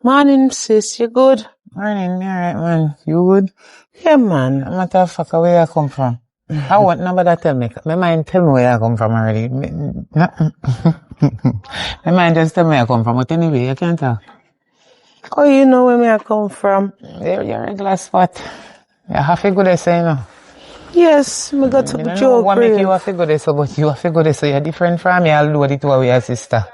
Morning, sis. You good? Morning, me alright, man. You good? Yeah, man. Matter of fact, where you come from? I want nobody tell me. My mind tell me where you come from already. My mind just tell me where you come from. But anyway, you can't tell. Oh, you know where I come from? You're a regular spot. You have to go there, say, you know. Yes, me got to I don't know Joe what make grave. you have to go there, so, but you have to go there, so you're different from me. I'll do it to our sister.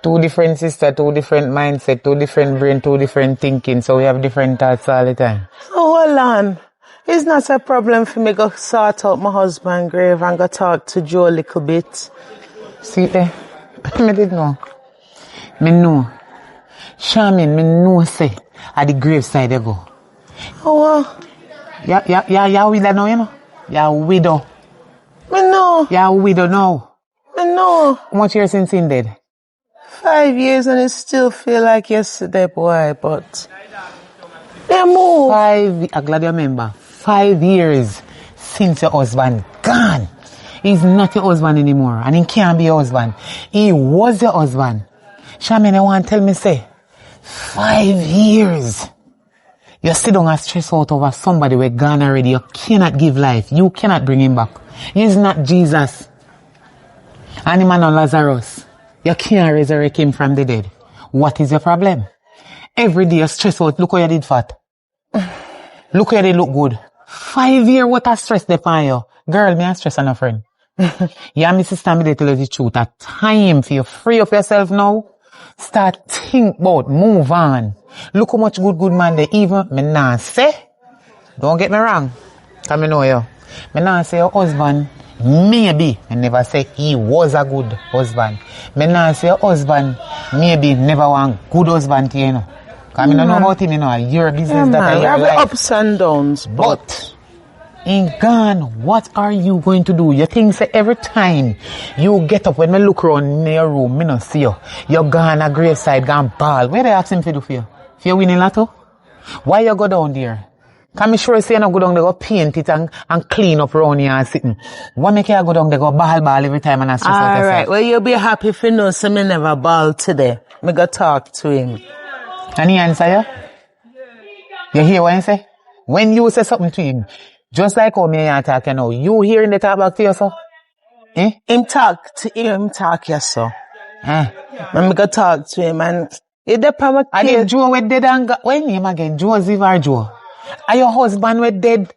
Two different sister, two different mindset, two different brain, two different thinking. So we have different thoughts all the time. Oh, hold on. It's not a problem for me to sort out my husband's grave and go talk to Joe a little bit. See there? Me did know. Me know. Charmin, me know say at the graveside they go. Oh, Yeah, widow now, you know? Yeah, widow. me know. Yeah, widow now. Me know. How much years since he dead? 5 years and it still feel like yesterday, boy, but they move. I'm glad you remember. 5 years since your husband gone. He's not your husband anymore, and he can't be your husband. He was your husband. Charmin, I want to tell me, say, 5 years. You sit down and stress out over somebody who gone already. You cannot give life. You cannot bring him back. He's not Jesus. And him and Lazarus. You can't resurrect him from the dead. What is your problem? Every day you stress out. Look how you did fat. Look how you did look good. 5 years what a stress they find you. Girl, me a stress on a friend. Yeah, my sister, me they tell you the truth. A time for you free up yourself now. Start think about, move on. Look how much good man they even, me nah say. Don't get me wrong. Cause me know you. Me nah say your husband, maybe, I never say he was a good husband. Me nah say your husband, maybe never want good husband to you, know. Cause me don't know about him, you know, your business that I have life. ups and downs, But in gone, what are you going to do? You think say every time you get up, when me look around in your room, me no see you. You're gone a graveside, gone ball. Where they ask him to do for you? For you winning lotto? Why you go down there? Can me sure say you no go down there, go paint it and clean up around here and sitting. What make you go down there, go ball every time and I stress out yourself? Alright, well you'll be happy if you know so me never ball today. Me go talk to him. And he answer you? You hear what he say? When you say something to him, just like how me and talk you now, you hearing the talk back to yourself? Eh? Him talk to him talk yes so. Eh? And me go talk to him and he dey pa my And case. if Joe were dead and what name again? Joseph or Joe? Are your husband were dead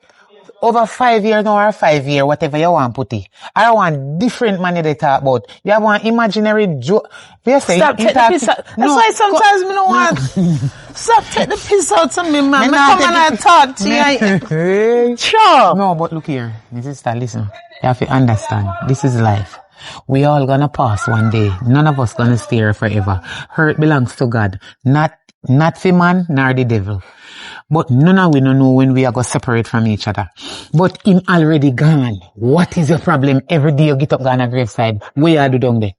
over 5 years now or 5 years, whatever you want put it. I want different money they talk about. You have one imaginary Joe. Stop take the piss out. That's why sometimes me don't want. Stop take the piss out of me, man. Me come and I talk to you. Sure. No, but look here. My sister, listen. You have to understand. This is life. We all gonna pass one day. None of us gonna stay here forever. Hurt belongs to God. Not for man, nor the devil. But none of we don't know when we are going to separate from each other. But him already gone. What is your problem? Every day you get up on a graveside. Where you do down there?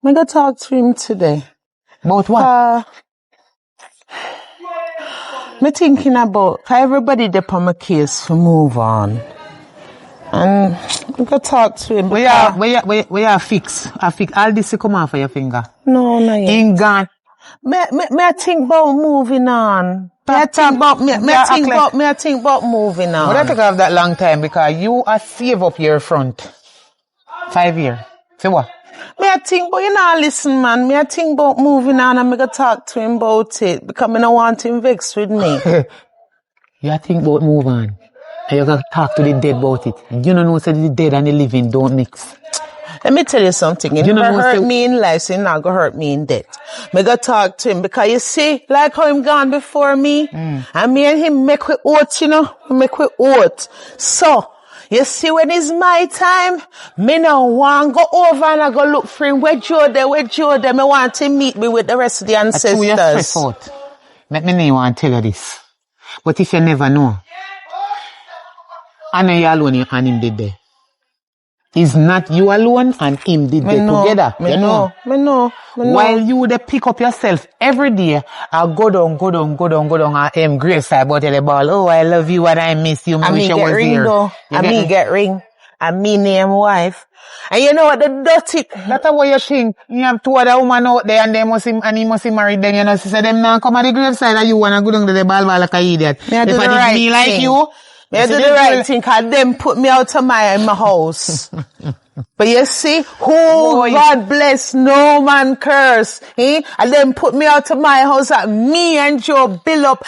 Me go talk to him today. About what? Me thinking about how everybody dey on my case to move on. And we go talk to him. Where you fix? I fix all this come off of your finger. No, no, yeah. Ain't gone. Me I think about moving on. I think about moving on. But that take off that long time because you are save up your front. 5 years. Say what? Me I think, but you know, listen, man. Me I think about moving on and me go talk to him about it because me don't want him vex with me. You think about move on. And you gotta talk to the dead about it. You don't know say the dead and the living don't mix. Let me tell you something. It never hurt me in life, so it's not gonna hurt me in death. Me go talk to him because you see, like how him gone before me, and me and him make we oath, you know, make we oath. So, you see, when it's my time, me no want go over and I go look for him. Where Joe there? Me want to meet me with the rest of the ancestors. That's who you stress out. Let me know and tell you this. But if you never know, I know you alone and him did there. It's not you alone and him did they together. Me know. While you would pick up yourself every day, I'll go down, graveside, but the ball. Oh, I love you and I miss you. I wish I was here. I mean, get ring. and me name wife. And you know what the dirty... That's what you think. You have two other women out there and he must be married then, you know. She said them now come at the graveside and you wanna go down to the ball like an idiot. If I did right me like thing. you... I do the right thing, cause them put me out of my house. But you see, God bless, no man curse. Eh? And then put me out of my house at me and Joe build up.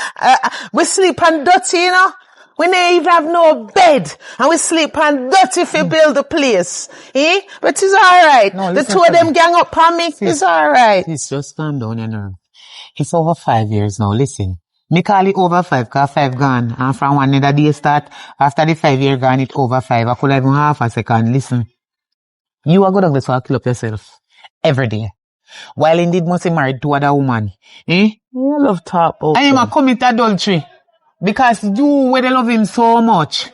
We sleep on dirty, you know. We don't even have no bed. And we sleep on dirty if we build the place. Eh? But it's alright. No, the two of them gang up on me. It's alright. It's just calm down, you know. It's over 5 years now, listen. Me call it over 5, cause 5 gone. And from one another day start, after the 5 year gone, it over 5. I could even half a second. Listen. You are going to kill up yourself. Every day. While indeed must be married to other woman. Eh? I love talk about I am a commit adultery. Because you will love him so much.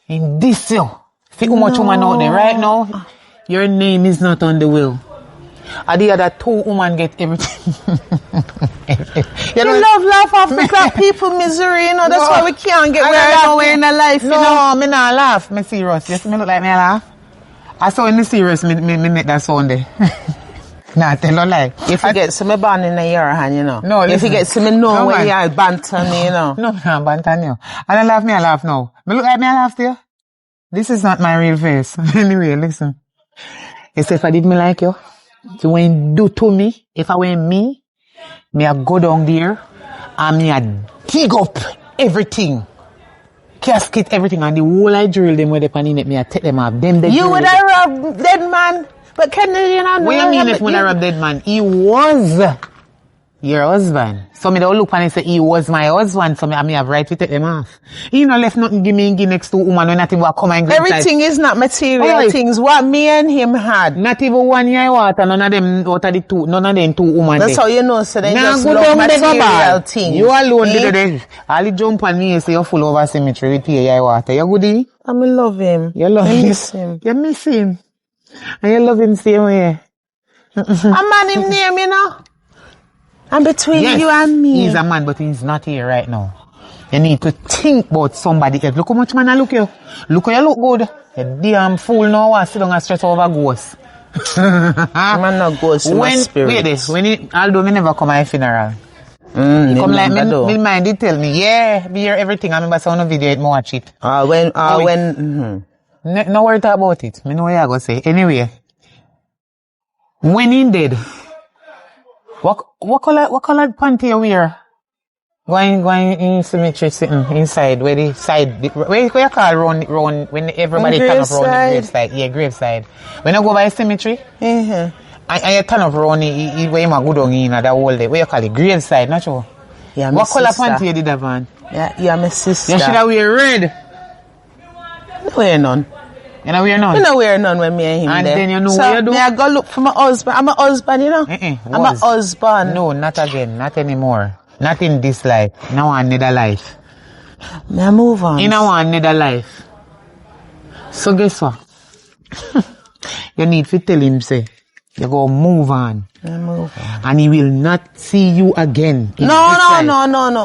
In this you. See how much woman out there right now. Your name is not on the will. And the other 2 women get everything. you love laugh Africa people misery, you know. That's why we can't get where in the life, you know. No, me not laugh. Me serious. You see me look like me laugh? I saw in the serious, me make that sound there. Nah, tell no lie. If you get some band in your hand, you know. No, listen. If you get some know where you are banter me, you know. No, I'm banter you. I don't laugh, me I laugh now. Me look like me I laugh still. This is not my real face. Anyway, listen. You say if I did me like you won't do to me, if I were me I go down there and me I dig up everything. Casket, everything, and the whole I drill them where they pan in it, me I take them off. You would have robbed dead man, but can you not know? What do you mean if would have robbed dead man? He was your husband. So me don't look and say he was my husband, so me have right to take them off. He not left nothing give me next to woman when not even come and grab everything is not material things. What me and him had. Not even 1 year water, none of them out of the 2, none of them 2 woman. That's how you know, so they just love material things. You alone did it. All you jump on me and say you're full over cemetery with your water. You goodie? I love him. You love him. Miss him. You miss him. And you love him same way. A man him name, you know. And between you and me. He's a man, but he's not here right now. You need to think about somebody else. Look how much man I look you. Look how you look good. You damn fool now. I sit down and stress over ghosts. Man not ghosts, my spirit. Wait this. Although me never come at my funeral. Come like me mind did tell me, yeah, be here everything. I remember saw no video, it me watch it. No worry about it. Me know what I go say. Anyway. When he dead, what color panty you wear? Going in cemetery sitting inside where the side where you call round when everybody turn up round the graveside. Yeah, graveside. When you go by cemetery, and you turn up round where you go down in that whole day. Where you call it graveside, not sure. Yeah, what color panty you did that man? Yeah, my sister. You should have wear red. No wear none. You know wear none? You know wear none when me and him and there. Then you know so what you do? I go look for my husband. I'm a husband, you know. I'm a husband. No, not again. Not anymore. Not in this life. Now another life. May I move on? In another life. So guess what? You need to tell him, say, you go move on. Move on. And he will not see you again. No.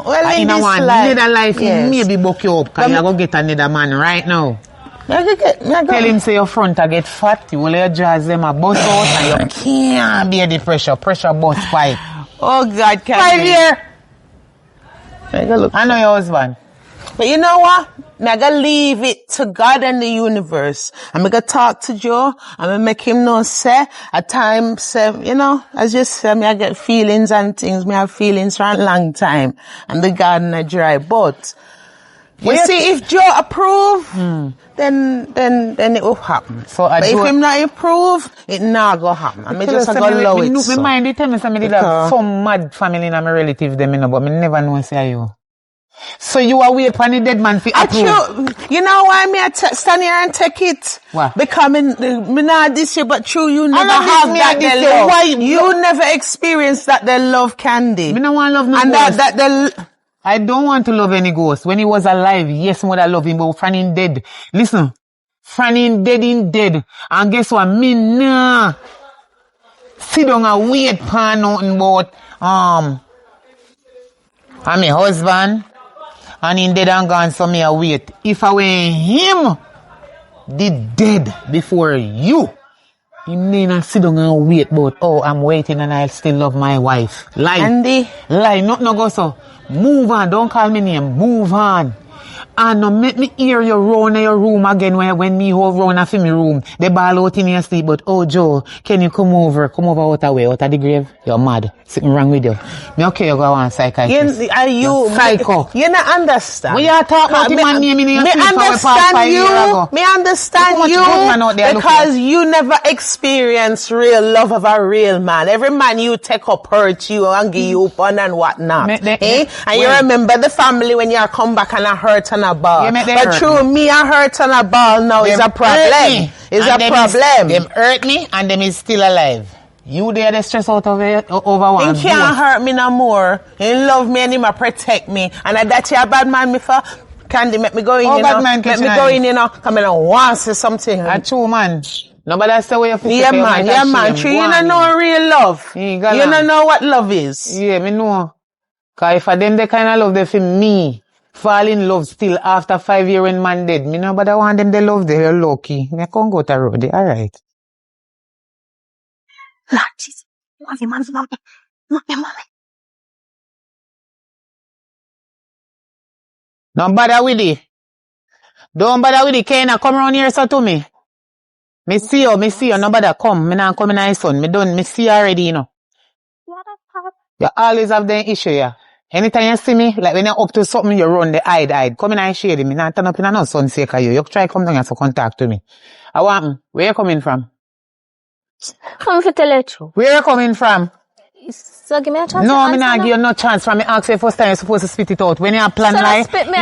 Well, in this another life, yes. He maybe book you up, because you go get another man right now. Tell him, say, your front I get fat, you will your jaws them a bust out, and you can't bear the pressure. Pressure bust pipe. Oh, God, can't 5 years. I know your husband. But you know what? I'm gonna leave it to God and the universe. I'm gonna talk to Joe. I'm gonna make him know, say, at times, say, you know, as you say, I get feelings and things. I have feelings for a long time. And the garden is dry. But, you see, if Joe approve, then it will happen. So but if him not approve, it not go happen. I mean, just go allow it. My mind, they tell me somebody that some mad family in my relative, them, you know, but I never know say you. So you are wait for the dead man to approve? You know why me stand here and take it? What? Because me not this year, but true, you never have that they love. Why? You never experienced that they love Candy. Me no want love no and ghost. I don't want to love any ghost. When he was alive, yes, I love him, but Franny dead. Listen, Franny dead. And guess what? Me nah. Sit down and wait for nothing about, I'm my husband. And in dead and gone, so me a wait. If I were him, did dead before you. You may not sit down and wait, but I'm waiting and I still love my wife. Lie. Andy. Lie, not no go so. Move on, don't call me name. Move on. And no make me hear you run in your room again when me hold run in my room. They ball out in your sleep, but Joe, can you come over out of way, out of the grave? You're mad. Something wrong with you. Me okay, you go on psychiatrist. Are you psycho? You not understand. We are talking about the man name in your sleep. Me understand you because you never experienced real love of a real man. Every man you take up hurt you and give you up on and whatnot. And you remember the family when you come back and I hurt and a ball. But through me, I hurt and a ball now is a problem. It's a problem. Them hurt me and them is still alive. You there the stress out of it over one. He can't hurt me no more. He love me and he protect me. And that's a bad man me for. Candy make me go in, Let me go in, Come in and want say something. A true man. Nobody say where you feel. Yeah, man. True, you don't know real love. You don't know what love is. Yeah, me know. Cause if them the kind of love they feel me. Fall in love still after 5 years when man dead. Me know, but I want them they love they're lucky. Me can't go to road. Alright. Lord Jesus. Mommy, mommy. Don't bother with it. Don't bother with it. Kena, come around here so to me. Me see you. No bother come. Me not come in my son. Me see you already, you know. You always have the issue, yeah. Anytime you see me, like when you're up to something, you run the hide. Come in and shade me. Not turn up in a no son sake of you. You try come down here to contact to me. I want where you coming from? Come for tell you true. Where you coming from? So give me a chance. No, me not give you no chance. From me ask you first time you're supposed to spit it out. When you plan so like, spit me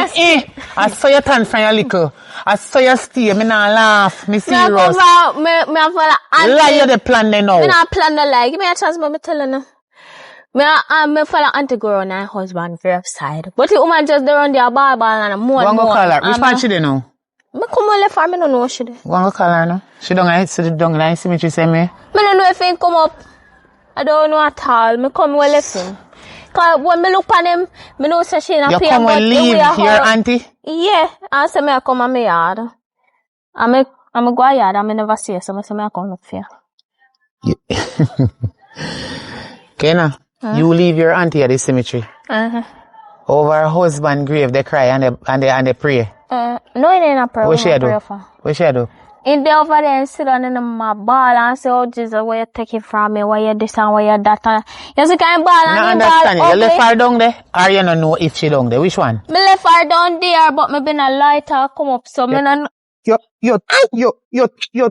I saw your turn from your little. I saw your stay. Me not laugh. Me serious. Me lie you the plan then now. Me not plan the lie. Give me a chance, me tell you. Me follow auntie go on her husband for side. But the woman just there on their ball and more and more. Go call her. Which part she dey now? Me come on left her, me don't know what she dey. Go call her now. She don't see me, she say me. Me don't know if he come up. I don't know at all. Me come well left him. Cause when me look on him, me know say she in a you come and leave your auntie? Yeah. I say me I come on my yard. I'm a go yard and me never see her, so me say me I come look for you. Kena, you leave your auntie at the cemetery. Over her husband's grave, they cry and they pray. No, it ain't a prayer. What she do? What she do? In there over there and sit down in my ball and say, oh Jesus, where you taking from me? Where you this and where you that? And you see kind of ball and you understand you left her down there? Or you don't know if she down there? Which one? Me left her down there, but me been a lighter come up, so me not. You're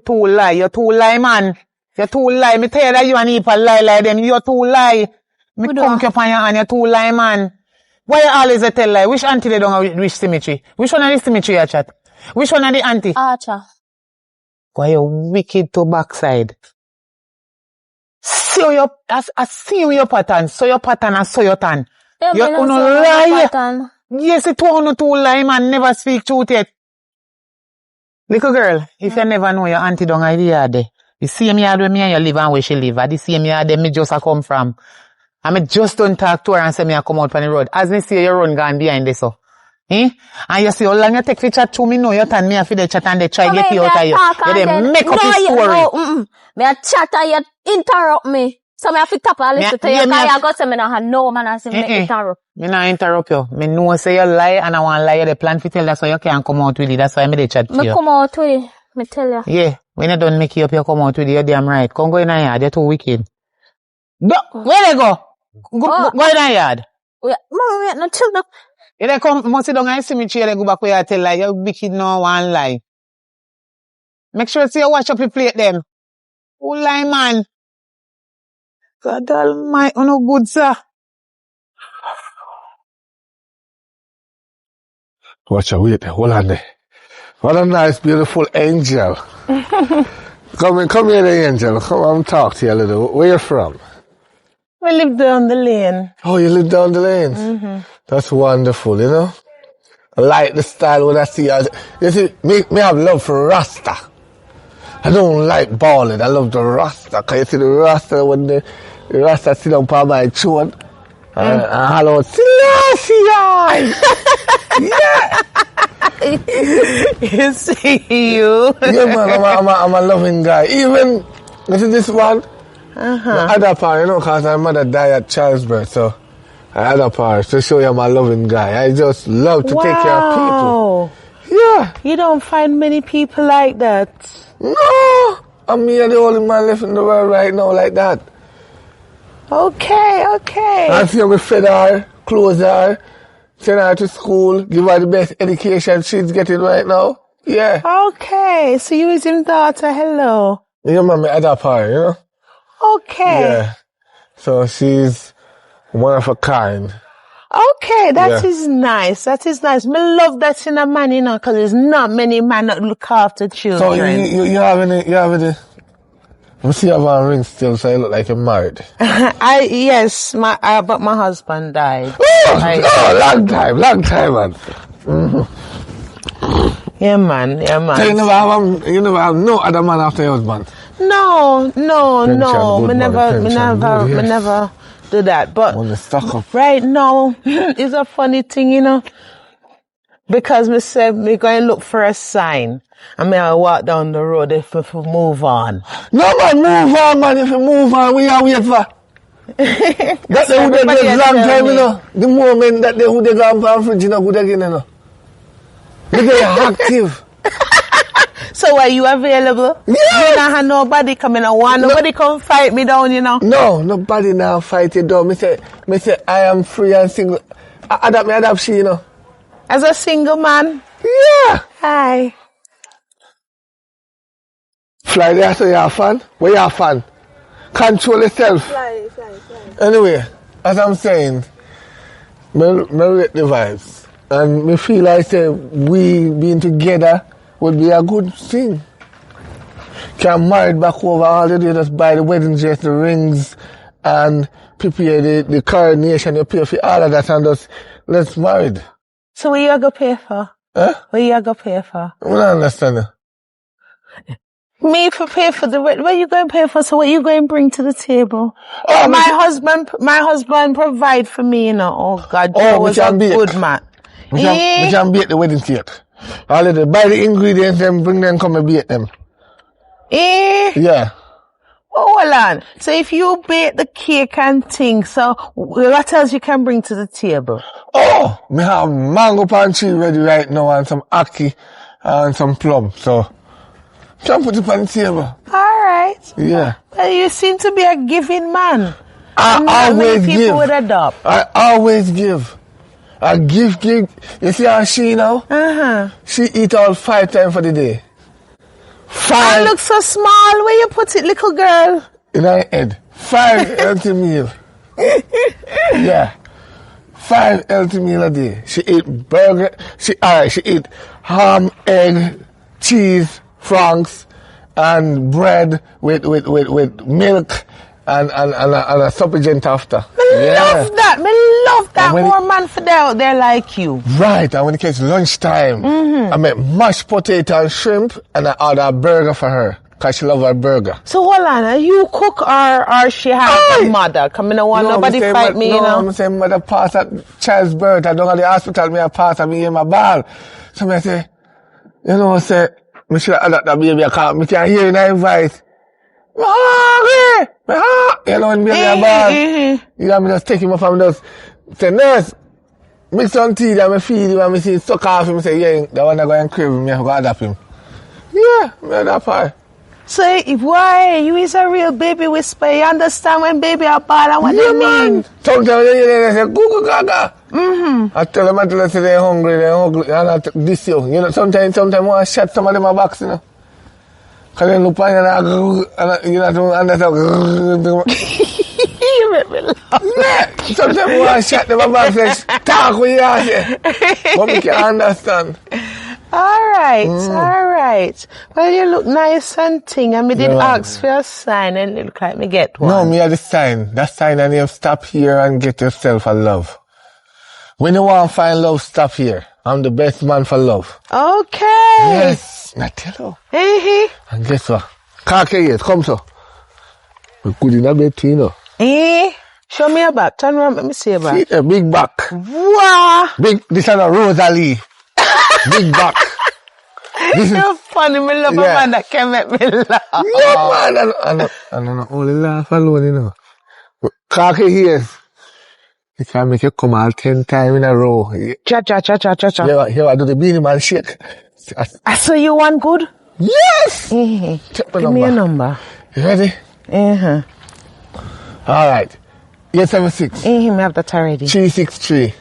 too lie. You're too lie, man. You're too lie. Me tell you that you and Ipa lie like them. You're too lie. Me come up on you and you're too lie, man. Why you always tell lie? Which auntie they don't which cemetery? Which one of the cemetery you chat? Which one of the auntie? Archer. Why you wicked to backside? See your, I see your pattern. So your pattern and so your turn. You're gonna lie. Yes, it won't too lie, man. Never speak truth yet. Little girl, if you never know your auntie don't idea there. The same yard where me and you live and where she live. At the same yard there me just a come from. And me just don't talk to her and say me a come out on the road. As me see you run gone behind this so. And you see how long you take to chat to me, no, you turn me for the chat and they try to get you out of you. You then make up your story. Me a chat and you interrupt me. So me have to tap and listen to you. Because you go say me not have no man and say me interrupt. Me not interrupt you. Me know say you lie and I want to lie you the plan to tell that's why you can't come out with it. That's why me they chat to you. Me come out with it. Me tell you. Yeah. When you don't make you up, you come out with it. You're damn right. Come go in the yard. You're too wicked. Go. Where they go? Go in the yard. Mama, no chill up. If they come, must sit down and see me chair, they go back where you tell lie. You wicked no one lie. Make sure you watch up your plate them. Who lie, man? God almighty, oh no good, sir. Watch out, wait, hold on there. What a nice, beautiful angel. Come here, the angel. Come and talk to you a little. Where you from? We live down the lane. Oh, you live down the lane? That's wonderful, you know. I like the style when I see you. You see, me have love for Rasta. I don't like balding. I love the Rasta. Can you see the Rasta when the Rasta sit down by my throne? And hello, Selassie! Yeah! You see you. Yeah, man, I'm a loving guy. Even, you see this one? The other part, you know, because my mother died at childbirth, so the other part, to show you I'm a loving guy. I just love to take care of people. Yeah. You don't find many people like that. No. I'm me the only man left in the world right now like that. Okay. I feel we fed her, clothe her, send her to school, give her the best education she's getting right now. Yeah. Okay, so you is him daughter, hello. Yeah, man, my other part, you know? Okay. Yeah. So she's one of a kind. Okay, that is nice. That is nice. Me love that in a man, you know, because there's not many men that look after children. So you have any, let me see you have a ring still, so you look like you're married. Yes, but my husband died. Long time, man. Yeah, man. So you never have no other man after your husband? No. Me never do that. But right now, it's a funny thing, you know, because me said me going look for a sign. I mean, I walk down the road if we move on. No, man, move on, man. If you move on, we are wait for. That's the who they get long time, you know. The moment that they who they go on fridge, you know, who they get, you know. They get active. So are you available? Yeah. You don't have nobody coming on. Nobody come fight me down, you know. No, nobody now fight you down. Me say, I am free and single. I adapt she, you know. As a single man? Yeah. Hi. Fly there so you have fun? Where you have fun? Control yourself. Fly. Anyway, as I'm saying, me rate the vibes. And me feel like say we being together would be a good thing. Can married back over all the day, just buy the wedding dress, the rings, and prepare the coronation, you pay for all of that, and just let's married. So what you going to pay for? Huh? What you going to pay for? I don't understand. Me for pay for the what you going to pay for? So what you going to bring to the table? Oh, my husband provide for me, you know. Oh God, you was a good man. We can bake the wedding cake. Already buy the ingredients and bring them, come and bake them. Yeah. Oh, hold on. So if you bake the cake and things, so what else you can bring to the table? Oh, me have mango pan tree ready right now and some ackee and some plum. So, can put it on the table. All right. Yeah. Well, you seem to be a giving man. I always give. People would adopt. I always give. I give. You see how she now? She eat all 5 times for the day. 5. I look so small. Where you put it, little girl? In her head. 5 healthy meal. Yeah. 5 healthy meal a day. She eat burger. She eat ham, egg, cheese, franks, and bread with milk and a supplement after. Love that. More man for out there like you. Right. And when it gets lunchtime, I make mashed potato and shrimp, and I order a burger for her. Because she loves her burger. So hold on, you cook or she has a mother? Come in, nobody fight me, you know? I'm saying mother pass at child's birth. I don't go to the hospital, me a pass and me in my ball. So I say, you know, say, me should have that baby, I can't, me can hear in her voice. You know, when me in my ball, you got me just take him up and just say, nurse, mix some tea that me feed him and me see suck off him, say, yeah, the one that go and crave him, I go adapt him. Yeah, me adapt her. So, why? You is a real baby whisperer. You understand when baby are bad and what they mean? Sometimes they say, goo gaga. I tell them until they say they're hungry, and I this you. You know, sometimes I want to shut some of them box, you know. Because they look on and you know, don't understand. You make me laugh. Yeah, sometimes I want to shut them box and talk with you, but we can't understand. All right. Well, you look nice and thing. And me did ask for a sign and it look like me get one. No, me have the sign. That sign and you stop here and get yourself a love. When you want to find love, stop here. I'm the best man for love. Okay. Yes. Not tell you. And guess what? Can't yet. Come so. We're good in a bed too, you know. Show me your back. Turn around, let me see your back. See a big back. Wow. Big, this is a Rosalie. Big back. You're funny, me love a man that can make me laugh. Yeah, man. I don't only laugh alone, you know. Cocky ears. It can make you come out 10 times in a row. Cha. Here I do the Beanie Man shake. I saw you one good? Yes! Give me a number. You ready? Alright. 876. Me have that already. 363.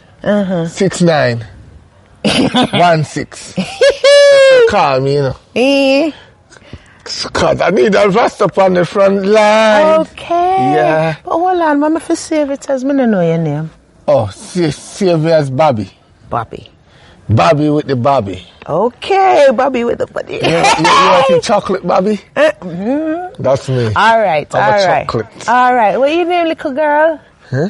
69. 16. Call me, you know. Cause I need a rasta up on the front line. Okay. Yeah. But hold on, mama, if you save it as me, don't know your name. Oh, save me as Bobby. Bobby. Bobby with the Bobby. Okay, Bobby with the body. You want the chocolate, Bobby? That's me. Alright. Chocolate. Alright, what your name, little girl? Huh?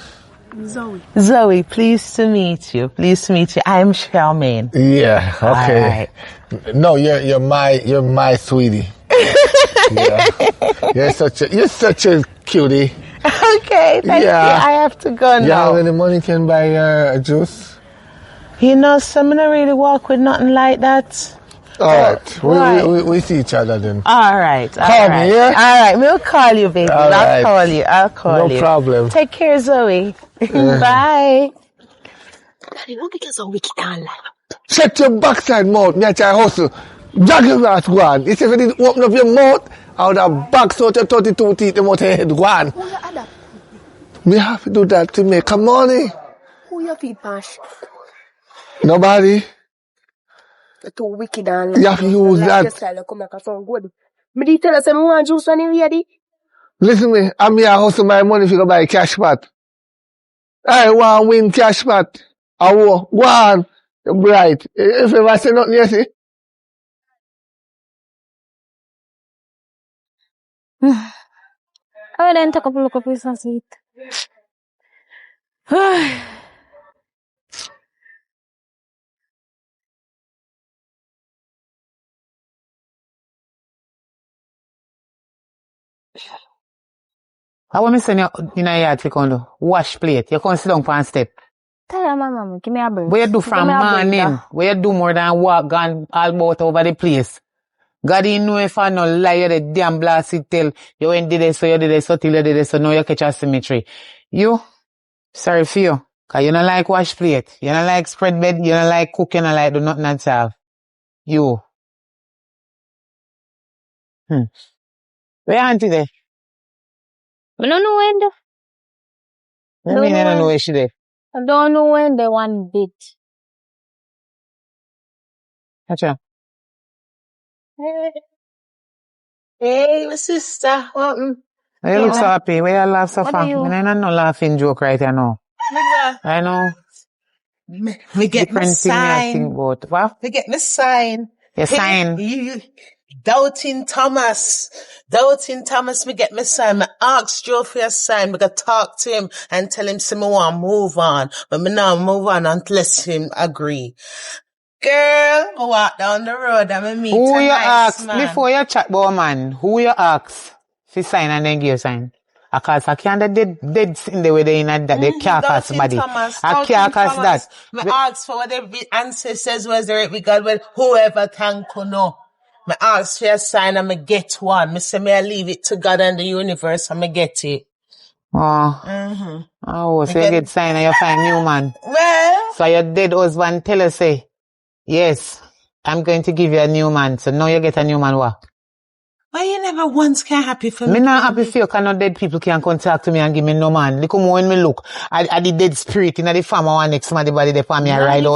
Zoe, pleased to meet you. I'm Charmaine. Yeah, okay. Alright. No, you're my sweetie. Yeah. You're such a cutie. Okay, thank you. I have to go now. You have any money can buy a juice? You know, some don't really walk with nothing like that. Alright. We see each other then. Alright. Call me, yeah? Alright, we'll call you, baby. I'll call you. No problem. Take care, Zoe. Bye. Daddy, don't get so wicked online. Shut your backside mouth, me a try hustle. Drag your ass go on. If you didn't open up your mouth, I would have boxed out your 32 teeth and out your head go on. Who you adapt? Me have to do that to make money. Who you feed pass? Nobody. You're too wicked and You have to use that. Your style come like a sound good. Me did tell us I want juice when you ready. Listen me, I'm here hustle my money if you go buy cash pot. I want win cash pot. I will go on. You're bright. If you ever say nothing, you see. I then take a look at this and see it. I want me send you in a yard to wash plate. You can't sit down for a step. Tell my mama, give me a break. What you do from morning? What you do more than walk gone all about over the place? God didn't know if I no lie, you the damn blasted tell. You went did this, so you did this, so till you did this, so now you catch a symmetry. You? Sorry for you. Cause you don't like wash plate. You don't like spread bed. You don't like cook. You don't like do nothing and serve. You. Where auntie there? I don't know when I mean, I don't know where she there. I don't know when they one bit. Gotcha. Hey, my sister. What? You look so happy. Where you laugh so far? I don't know laughing joke right here now. I know. We get my Different thing I sign. think about. What? We get my sign. Your sign. You, Doubting Thomas, me get me sign. Me ask Joe for your sign. Me go talk to him and tell him say me want move on. But me not move on unless him agree. Girl, I walk down the road and me meet Who a you nice ask, man. before you chat about man, who you ask for sign and then give you sign? Because I can't dead in the way they in that they can't cast somebody. I can't cast that. Me ask for whatever the ancestors was there with God, well, whoever can know. Me ask for a sign and me get one. Me say me I leave it to God and the universe and me get it. Oh. Oh, so you get sign and you find new man. Well. So your dead husband tell us say, yes, I'm going to give you a new man. So now you get a new man what? Why you never once can happy for me? Me not happy for you because no dead people can contact me and give me no man. Look how when me look at the dead spirit in the farm one next man the body there for me. I ride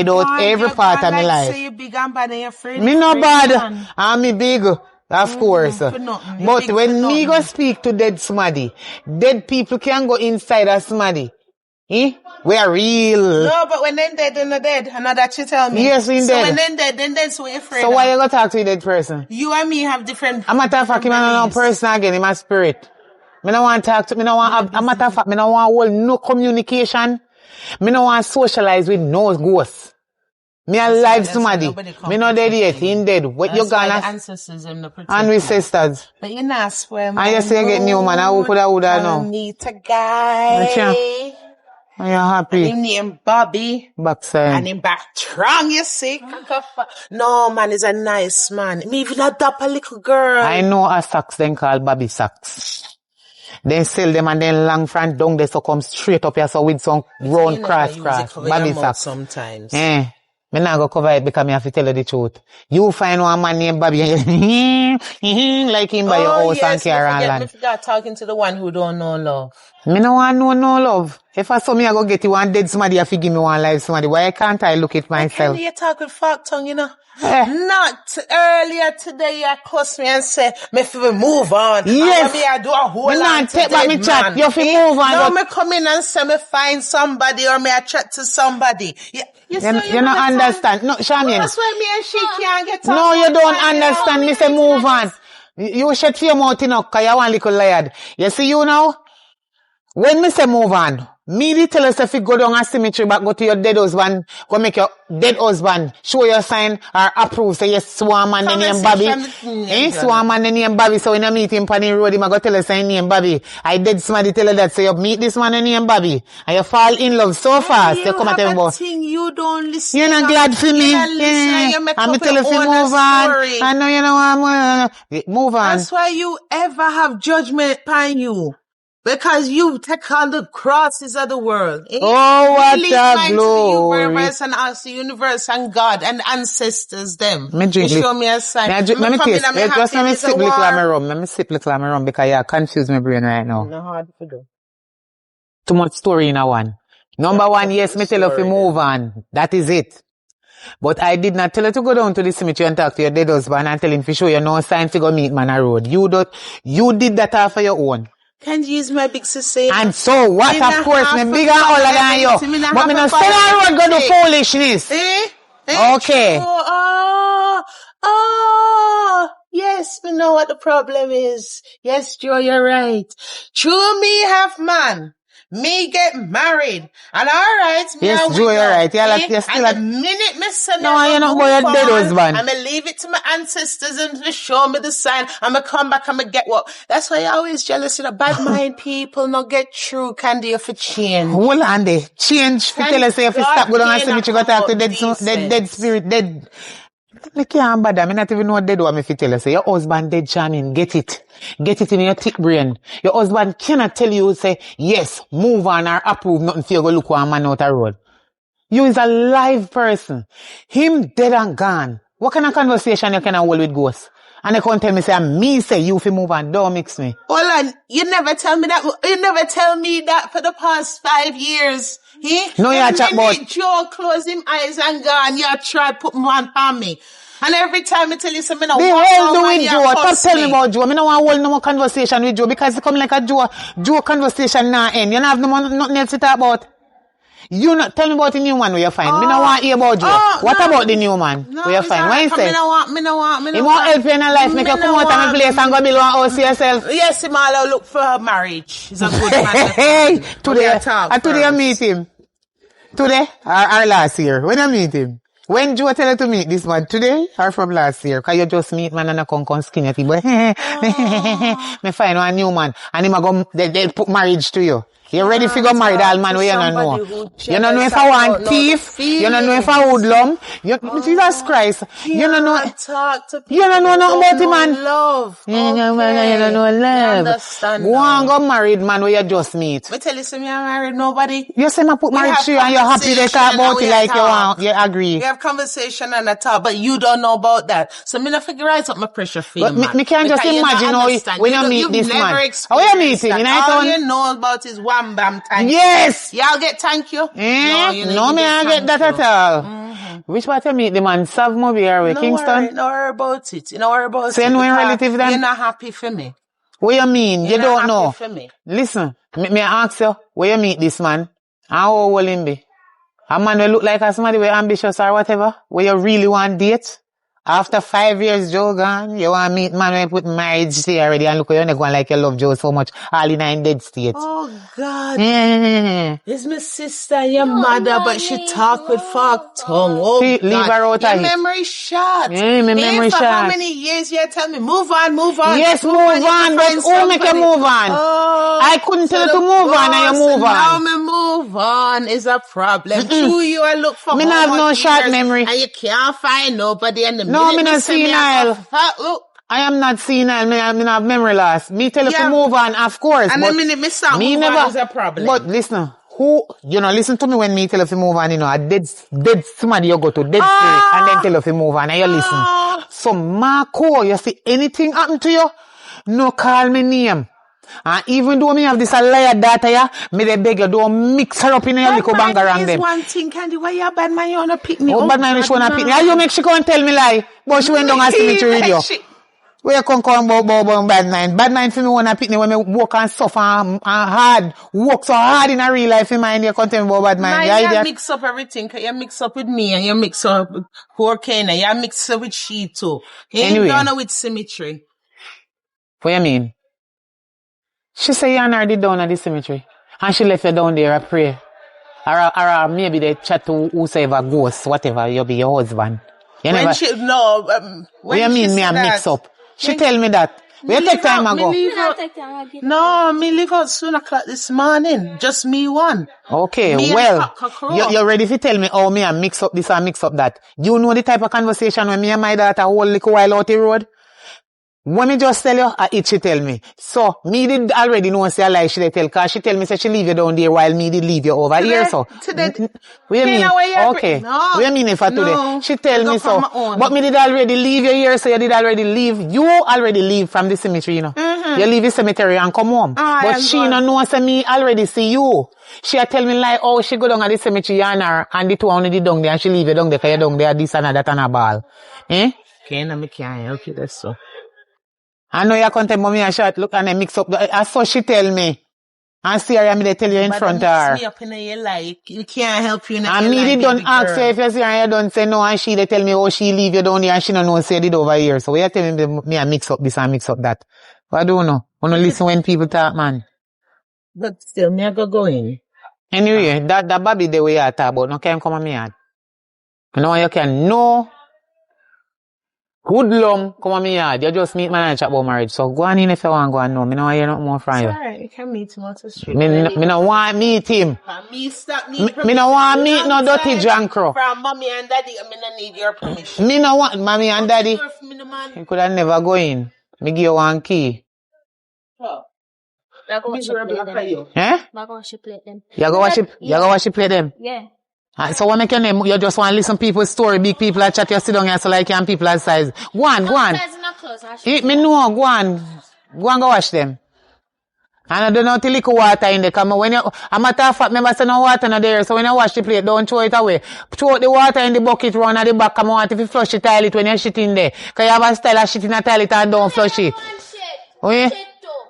out every part of my life. So you big and bad and you're afraid. Me no bad. And me big. Of course. But when me go speak to dead somebody, dead people can go inside of somebody. We are real. No, but when them dead, they're not dead. I know that you tell me. Yes, we dead. So when them dead, then that's what you're afraid So of. why you go talk to a dead person? You and me have different. A matter of fact, him not no person again, him a spirit. Me no want to talk to, me no want, a matter of fact, me no want hold no communication. Me no want socialize with no ghosts. Me alive somebody. Me no dead yet, he dead. What you gonna? Ancestors and the And we sisters. But you not swear, man. And you say you get new man, I would know. Need a guy. Are you happy? And him name Bobby. Backside. And him back strong, you see. No, man, he's a nice man. Me even adopt a little girl. I know a socks then called Bobby socks. Then sell them and then long front down there so come straight up here so with some round cross. Bobby socks. Sometimes. Me not go cover it because me have to tell you the truth. You find one man named Bobby like him by your house and car and land. I forgot talking to the one who don't know love. Me no want no love. If I saw me, I go get you one dead somebody, I give me one live somebody. Why can't I look at myself? You talk with fuck tongue, you know. Not earlier today, you cuss me and say, me fi move on. Yes. I do a whole lot take back me chat. You fi move on. No, me come in and say me find somebody or me I chat to somebody. You don't understand. No, Charmaine. That's why me and she can't get on. No, you don't understand. Me say move on. You shut your mouth enough because you want little liar. You see you now? When me say move on, me dey tell us if you go down a cemetery back, go to your dead husband, go make your dead husband show your sign or approve, say yes, swarm and the name Bobby. Swarm and the name Bobby, so when you meet him on the road, him go tell us say name Bobby. I did somebody tell her that, so you meet this man and name Bobby, and you fall in love so fast, you come at him about. You don't listen. You're not glad for me. I'm tell you to move on. I know you know I'm move on. That's why you ever have judgment upon you. Because you take on the crosses of the world. Oh, what a glory. To the universe and ask the universe and God and ancestors them. You show me a sign. Let me taste. Just let me sip little of my rum. Let me sip little of my rum because you confuse my brain right now. No hard to do. Too much story in a one. Number one, yes, me tell you to move on. That is it. But I did not tell you to go down to the cemetery and talk to your dead husband and tell him to show you no sign to go meet man on the road. You did that all for your own. Can you use my big sister? And so what? Of course, me bigger older than you. But me no stay on road go do foolishness. Okay. Yes, we know what the problem is. Yes, Joe, you're right. True, me have man. Me get married. And alright, yes, Joe, you're right. You're still and the minute me say no, you're not going to dead husband. I'm gonna leave it to my ancestors and to show me the sign. I'm gonna come back, I'm gonna get what. That's why you're always jealous of the bad mind people not get true candy for change. Hold on there. Change. Tell us if you stop going on cemetery, go talk to dead spirit, dead. Me can't bother. Me not even know what dead one me fi tell you. Say your husband dead, Charmaine. Get it. Get it in your thick brain. Your husband cannot tell you, say, yes, move on or approve nothing for you go look one man out the road. You is a live person. Him dead and gone. What kind of conversation you can hold with ghosts? And they can't tell me, say, me say you fi move on. Don't mix me. Hold on. You never tell me that. You never tell me that for the past 5 years. No, you chat about. Joe close him eyes and gone. You try put one on me. And every time I tell you something, the hell do with Joe? Stop telling me about Joe. I don't want to hold no more conversation with Joe because it come like a Joe conversation now end. You don't have nothing else to talk about. You not tell me about the new man where you find. Me don't want to hear about Joe. What about the new man where you find? What you say? Me no want. He want help you in your life. Make you come out of my place and go build one house for yourself. Yes, him all look for her marriage. He's a good man. Hey, today I meet him. Today or last year? When I meet him? When Joe tell you to meet this man? Today or from last year? Cause you just meet man and I come skin at you. But me find one new man and him go they put marriage to you. You ready to go marry all man where you don't know? You don't know if I want thief. You don't know if I hoodlum. Jesus Christ. You don't know. Talk to people. You don't know nothing about him, man. Love. You don't know love. Understand. Go and go married man where you just meet. Me tell you, me I married nobody. You say me put marriage to you and you're happy they talk about it like you want. You agree. We have conversation and a talk, but you don't know about that. So me not figure out my pressure for you, man. Me can't just imagine how when you meet this man. How you meet him? All you know about is one bam time. Yes! Y'all get thank you? No, me I get that at all. Mm-hmm. Which part you meet the man? Sav Movie or Kingston? No worry about it. You know worry about it. So you know your relative then? You're not happy for me. What you mean? You don't know. For me. Listen, me ask you, where you meet this man? And how old will him be? A man will look like somebody who ambitious or whatever? Where you really want date? After 5 years, Joe gone, you want to meet man when you put marriage say already and look you're not going like you love Joe so much, all in dead state. Oh, God. Yeah. It's my sister, your mother, but she talk with forked tongue. Oh, Leave her out your of it. memory shot. Yeah, my memory for shot. how many years you tell me, move on. Yes, move on, but who make you move on? Oh, I couldn't tell you to move on and you move now on. me move on is a problem. True, you I look for Me how not have much no short years, memory. and you can't find nobody in the No, minute me not say senile. Look. I am not senile. Me have memory loss. Me tell you to move on, of course. And but the minute me start me move never, on is a problem. But listen, listen to me when me tell you to move on, a dead somebody you go to, dead spirit, and then tell you to move on, and you listen. So, Marco, you see anything happen to you, no call me name. And even though me have this a liar data here, me they beg you, don't mix her up in your little bangarang them. One thing, Candy, why you bad man, you wanna pick me up? Oh, bad man, she wanna pick me. How you make she come and tell me lie? But she went down and see me to radio. Where you come about bad mind? Bad mind for me wanna pick me when me work and suffer and hard. Work so hard in a real life in mind, you come tell me about bad mind. You mix up everything, cause you mix up with me and you mix up with poor Kena, you mix up with she too. You ain't done with symmetry. What you mean? She say you and her did down at the cemetery. And she left you down there and pray. Or maybe they chat to whosoever ghost, whatever, you be your husband. You when never, she, no, what you mean me and mix up? She tell me that. We take time ago. No, me leave out soon o'clock this morning. Just me one. Okay, me well, you're ready to tell me how me and mix up this and mix up that. You know the type of conversation when me and my daughter hold little while out the road? When me just tell you, she tell me. So, me did already know say a lie she tell, cause she tell me say she leave you down there while me did leave you over here, so. Today. What you mean? Okay. No. What you mean if I today? She tell me so. But me did already leave you here, so you did already leave. You already leave from the cemetery, you know. You leave the cemetery and come home. But she no know say me already see you. She a tell me like, oh, she go down at the cemetery and the two only did down there and she leave you down there, cause you down there this and that and a ball. Eh? Okay, now me can't help you, that's so. I know you can't tell mommy a shot, look and they mix up. I saw she tell me. And see her, I mean, they tell you in front of her. Me up in your life. You can't help you. And me, they don't ask her if you see her and you don't say no, and she, they tell me, oh, she leave you down here and she don't know, say it over here. So, you tell me I mix up this and mix up that. But I don't know. I don't listen when people talk, man. But still, me I go in. Anyway, that baby the way I talk about, no can come on me yard. You know, you can know. Hoodlum, come on me yard. You just meet man and chat about marriage. So go on in if you want to go and know. Me no want hear nothing more from you. Alright, you can meet him on the street. Me no want meet him. Me no want meet no dirty jankro. From mommy and daddy, me no need your permission. Me no want mommy and daddy. You could have never go in. Me give you one key. Oh. I go watch you play them. Eh? I go watch you play them. You go watch you play them? Yeah. So what make your name? You just want to listen to people's story, big people that chat, you sit down here so like you and people that size. Go on. Me know, go on go wash them. And I don't know till liquor water in there, come when you, a matter of fact, remember say no water in there, so when you wash the plate, don't throw it away. Throw the water in the bucket, run at the back, come on, if you flush the toilet when you shit in there. Cause you have a style of shit in a toilet and don't flush it.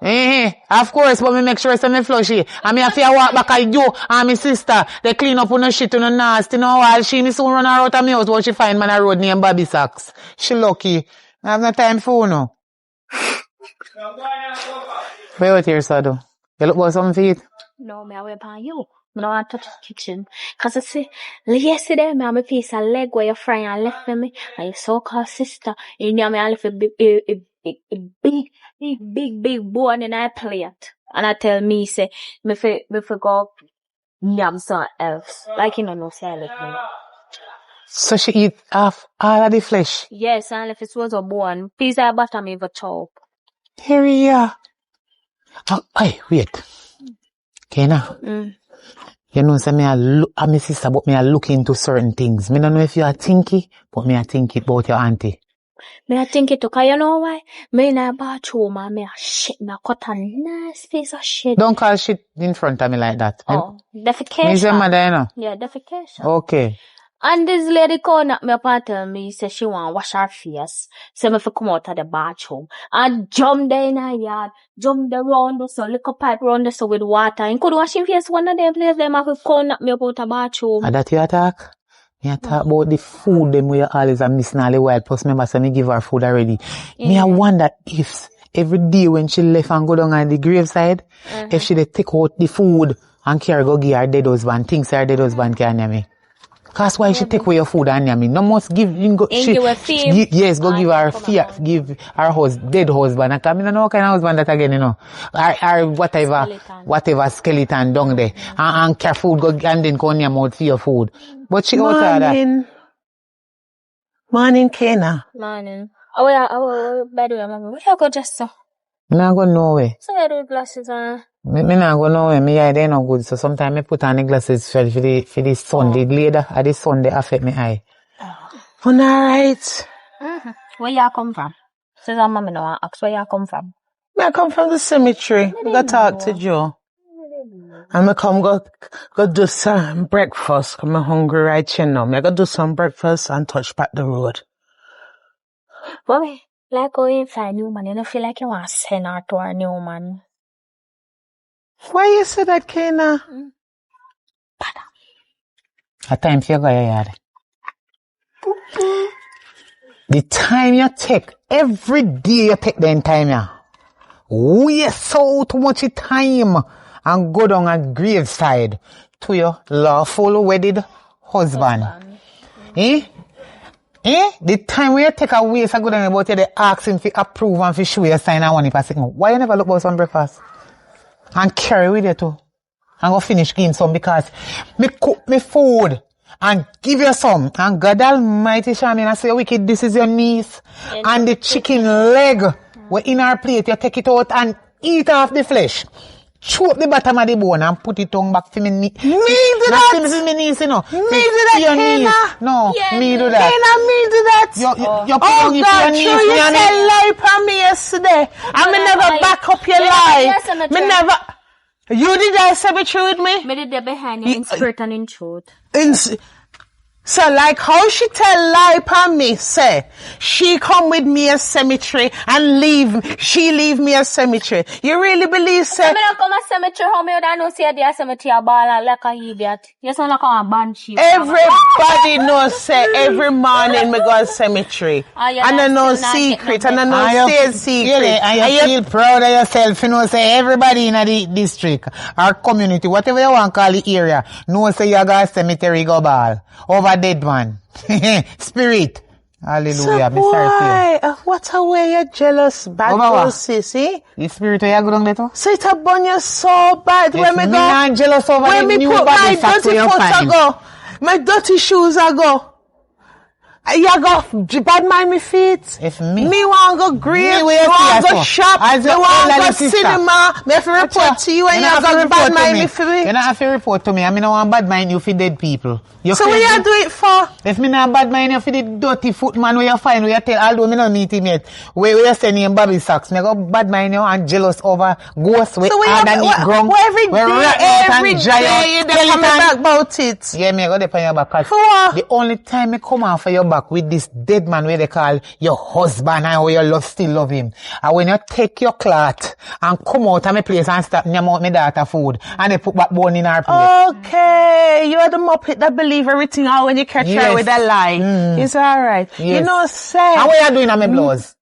Of course, but me make sure me flush it. And me have to walk back at you and my sister. They clean up on no shit on no nasty. No while she me soon run her out of my house, but she find man a road named Bobby Sacks. She lucky. I have no time for no. Where out here, Sado? You look about some feet? No, me I wait upon you. Me don't want to touch the kitchen. Cause I see, yesterday me have a piece of leg where your friend and left for me. And your so-called sister, you know me I left a big bone in a plate. And I tell me, say, me for go yam something else. Like you know, say I left me. So she eat half all of the flesh? Yes, and if it was a bone, piece of butter me for chop. Here we are. Oh, hey, wait. Okay, now. You know, say me I'm my sister, but me I look into certain things. Me don't know if you are thinky, but me I think it about your auntie. Me I think it okay, you know why? Me in a bathroom and me a shit, me a cut a nice piece of shit. Don't call shit in front of me like that. Oh, defecation. Me's your mother, you know? Yeah, defecation. Okay. And this lady called up me up and tell me, say she want wash her face. So me fi come out of the bathroom. And jump there in her yard. Jump there round so lick a pipe round so with water. And could wash him face one of them place them have to call up me up out of the bathroom. And that you attack? Me talk about the food them we always are missing all the while. Plus, remember, so me give her food already. Me I wonder if every day when she left and go down on the graveside, if she dey take out the food and carry go give her dead husband, things her dead husband can hear me. Cause why she take away your food and hear me? No must give go yes, go give her give her dead husband. And I mean, no kind of husband that again, you know. Or whatever skeleton down there. And care food go and then go on your mouth for your food. But she out of that. Morning, Kena. Morning. Oh, by the way, mama, where you go just so? Me not go nowhere. So you do glasses on? Me not go nowhere. Me eye they no good. So sometimes I put on the glasses for the sun. The glare of the sun they affect me eye. Alright. Where you come from? Says our mama no ask where you come from. I come from the cemetery. I go talk to Joe. And I come go do some breakfast. I'm hungry right here now. I go do some breakfast and touch back the road. Boy, like going for a new man, you don't feel like you want to send her to our new man. Why you say that, Kena? A time for you go your yard. The time you take, every day you take the time, yeah. Waste so too much time and go down a graveside to your lawful wedded husband. The time when you take a waste and go down about you, they ask him to approve and to show you a sign and 1 if I say, why you never look about some breakfast? And carry with you too. And go finish getting some because me cook me food and give you some. And God Almighty, Shamin, I say, wicked, this is your niece. And the chicken leg, we in our plate, you take it out and eat off the flesh. Chew up the bottom of the bone and put it on back for me niece. Me do that? Not for me niece, you know. Me do that, Kena? No, yeah, me do that. Kena, me do that? You put Oh on it God, for your sure niece, you me and tell lie for me yesterday. And me never back up your lie. Me never... You did that cemetery with me? Me did that behind you in spirit and in truth. So like how she tell lie upon me, say, she come with me a cemetery and she leave me a cemetery. You really believe, say? I don't come a cemetery, how me don't know say the cemetery a ball and like a idiot. You sound like a banshee. Everybody knows, say, every morning me go to cemetery. And I know secret, and I know say secret. Really, and you feel proud of yourself, you know, say everybody in the district or community, whatever you want to call the area, know say you go to cemetery go ball. Over dead man. Spirit. Hallelujah. So why? What a way you're jealous, bad pussy, see? The spirit where you go down there too? So it a burn you so bad when me go. I'm jealous over when the me new put body my dirty foot I go. My dirty shoes I go. You go bad mind me feet. If me want go grave, me want go shop, me want go cinema, me have to report to you and you go bad mind me for me. You don't have to report to me. I mean, I want bad mind you for dead people. So what you do it for? If me not bad mind you for the dirty foot man where you find, where you tell, although me not meet him yet, where you send him Bobby Socks, me go bad mind you and jealous over ghosts with hard and eat ground. Every day you dey come back about it. Yeah, me go dey on your back. The only time me come off of your back with this dead man where they call your husband and where you still love him. And when you take your cloth and come out of my place and start me out my daughter food and they put back bone in her plate. Okay, you are the muppet that believe everything out when you catch her with a lie. It's alright. Yes. You know, say. And what you doing on my blouse?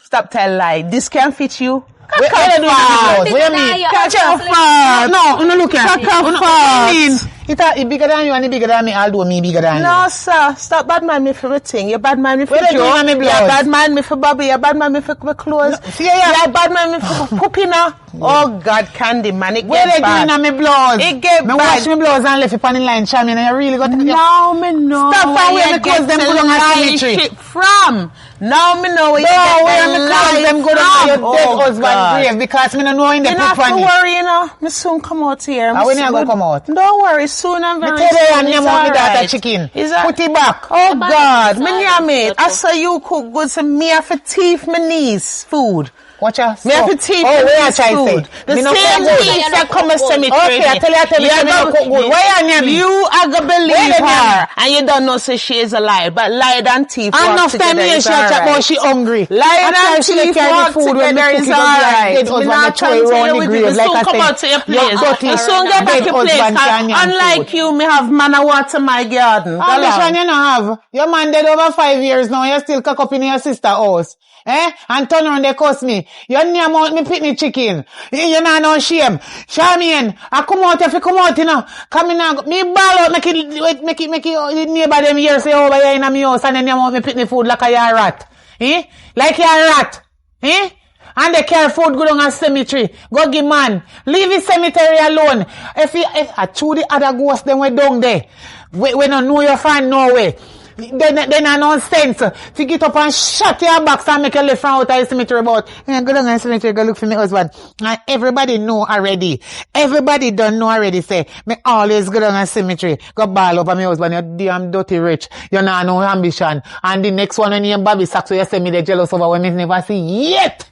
Stop tell lie. This can't fit you. Where you doing on my blouse? What you mean? Catch your fart. No, look here. Catch your fart. It's bigger than you and bigger than me, although me bigger than you. No, sir. Stop bad mind me for everything. You bad mind me for Joe. You bad mind me for Bobby. You bad mind me for my clothes. No, you bad mind me for Pupina. Oh, God, Candy, man. It where get bad. Where they doing on my blouse? It get bad. Me wash my blouse and left it on the line, Charmy, and you really got to No, me know. Stop where you get them go down the cemetery from. Now me know where you get them go down your dead husband grave because me no know in the put funny. You not to worry, you know. Me soon come out here. When you go come out? Don't worry, soon I'm very soon. And you want me that chicken. Put it back. Oh God, me mate. I saw you cook good, so me have to teeth my niece food. Watch out. Me have to teach oh, you where I this try food. say? The Me no same cook good. things that come a cemetery. Okay, I tell you, me no cook good. Why you name me? You are gonna believe Where her, and you don't know say she is a liar. But liar and thief Enough work time together. here It's she chat alright. about she hungry. Liar and she thief carry work food when together me is cook it up alright. dead Me husband not throw it round the with grave you. like Soon I come say. out to your Your place. dirty You soon get back dead your place. husband can yam Unlike food. you, me have man a water my garden. How much one you no have? Your man dead over 5 years now. You still cock up in your sister house. Eh? And turn around they cuss me. You name out me pitney chicken. You know no shame. Charmian, I come out if you come out, you know. Come in now. Me ball out, make it neighbor them here say over here in my house and then you want me pitney food like a your rat. Eh? Like your rat. Eh? And they carry food go down a cemetery. Go give man. Leave the cemetery alone. If I chew the other ghosts them way down there. We don't know your friend no way. Then I nonsense. To get up and shut your box and make a left from out of the cemetery about. Yeah, go down to the cemetery, go look for my husband. And everybody know already. Everybody don't know already say, me always go down to the cemetery, go ball up on my husband, you damn dirty rich. You know no ambition. And the next one when you Bobby Sacks, so you say me they jealous over when me never see yet.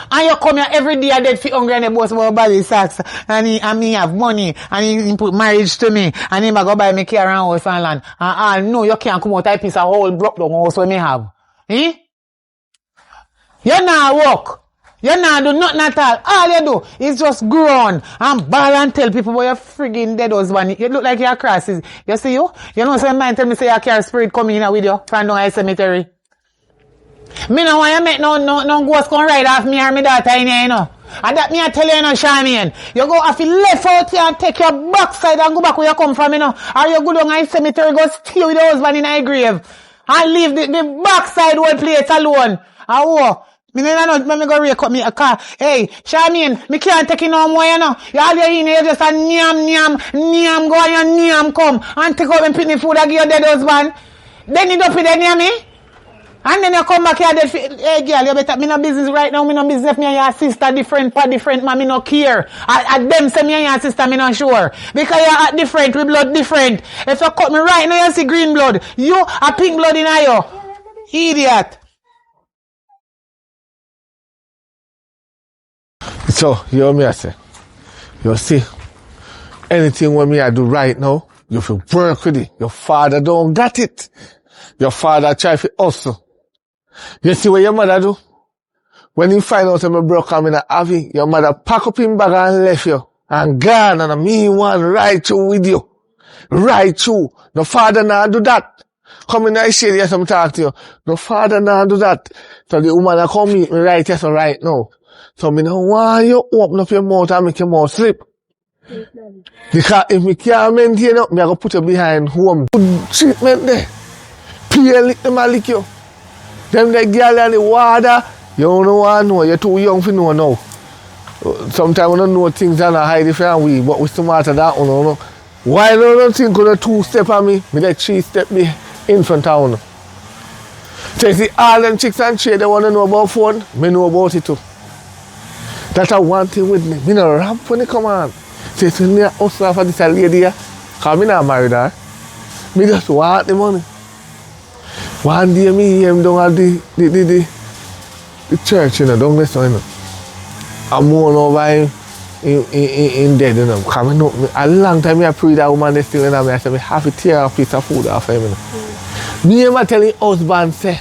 And you come here every day, I dead for hungry and they boast about Bobby Sacks. And me have money. And he put marriage to me. And he go buy me car and house and land. And no, you can't come out a piece of whole broke down house where me have. Eh? You not work. You not do nothing at all. All you do is just groan and ball and tell people about your friggin' dead husband. You look like you're crosses. You see you? You know some man tell me say you carry spirit coming in with you from down a cemetery. Me no want you make no ghost come ride off me or my daughter in here, you know. And that me I tell you, you know, Charmian. You go off you left out here and take your backside and go back where you come from, you know. Or you go down in the cemetery, go steal with the husband in a grave. And leave the backside whole place alone. And oh, me no go rake up me a car. Hey, Charmian, me can't take it no more, you know. You all you in here just a nyam go and your nyam come. And take out and pick the food and give your dead husband. Then you don't put it near me. And then you come back here, hey girl, you better, me no business right now, me no business, me and your sister different, man, me no care. At them say me and your sister, me no sure. Because you are different, we blood different. If you cut me right now, you see green blood. You are pink blood in you. Idiot. So, you hear me I say? You see, anything when me I do right now, you feel work with it. Your father don't got it. Your father try to hustle. You see what your mother do? When you find out I'm broke I'm in a heavy, your mother pack up him bag and left you. And gone and me one right through with you. Right through. No father now do that. Come in I shade yes I'm talk to you. No father now do that. So the woman that come meet me right yes right now. So me no want you open up your mouth and make your mouth slip. Because if me can't maintain up, me I go put you behind home. Good treatment there. Pay lick them and lick you. Them the girl and the water, you don't want to know, you're too young to know now. Sometimes we don't know things and hide different way, but we still matter that one, you know. Why don't think on a 2-step on me, with a 3-step me in front of you. So you see all them chicks and trade, they want to know about phone, me know about it too. That's a one thing with me. Me no ramp when they come on. So you see me hustle for this lady here, because me not married her. Me just want the money. One day me hear him down at the church, you know, down there, you know. I'm mourn over him in dead, you know. Because me know, a long time I pray that woman is still in me. I say, I have to tear a piece of food off him, you know. Me ever tell him husband, say,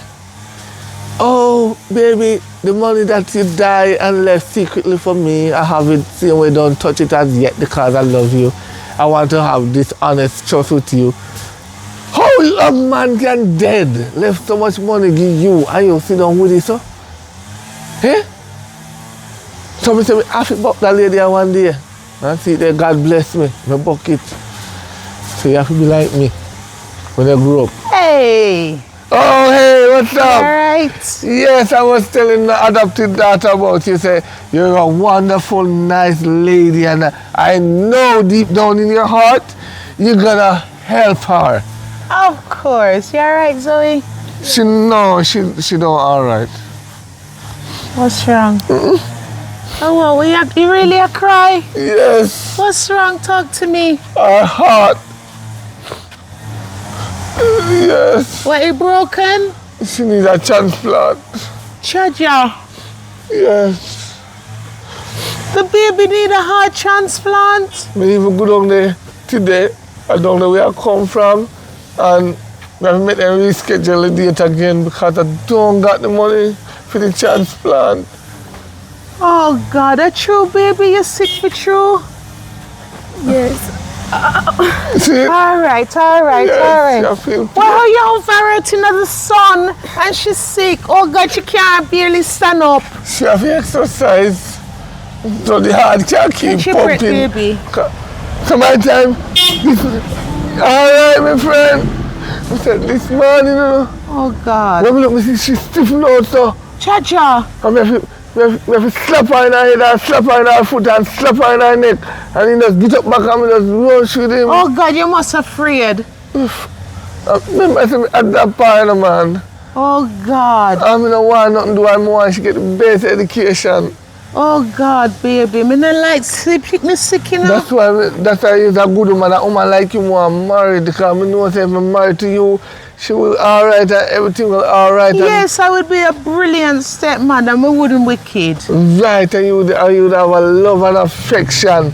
oh, baby, the money that you die and left secretly for me, I have it, same way, don't touch it as yet because I love you. I want to have this honest trust with you. How a man can dead, left so much money give you, and you sit down with it, so? Eh? So me say, I have to buck that lady one day, and see that God bless me, my bucket. So you have to be like me, when I grow up. Hey! Oh, hey, what's up? Alright. Yes, I was telling the adopted daughter about you. Say, you're a wonderful, nice lady, and I know deep down in your heart, you're gonna help her. Of course. You alright, Zoe? She don't alright. What's wrong? Oh, well, you really a cry? Yes. What's wrong? Talk to me. Her heart. Yes. What, it broken? She needs a transplant. Chaja. Yes. The baby need a heart transplant. Me even go down there today. I don't know where I come from. And I have met them reschedule the date again because I don't got the money for the transplant. Oh God, a true baby, you sick for true? Yes. See? All right. Yes, I feel Well, you over it in the sun and she's sick. Oh God, she can't barely stand up. she have to exercise. So the heart can't keep Catch your breath, pumping. baby. So my time, all right, my friend. I said, this morning, you know, Oh God. when I look, she's stiff now, so Cha-cha. we have to slap her in her head and slap her in her foot and slap her in her neck. And he just get up back and we just rush with him. Oh God, you must afraid. Remember, I said, at that point, man, Oh God. I don't want nothing to do, I want she get the best education. Oh God, baby. Me not like sleep me sick, you know. That's why he's a good woman. A woman like you want married because I know if I'm married to you, she will alright and everything will alright. Yes, I would be a brilliant stepmother. I wouldn't wicked. Right, and you would have a love and affection.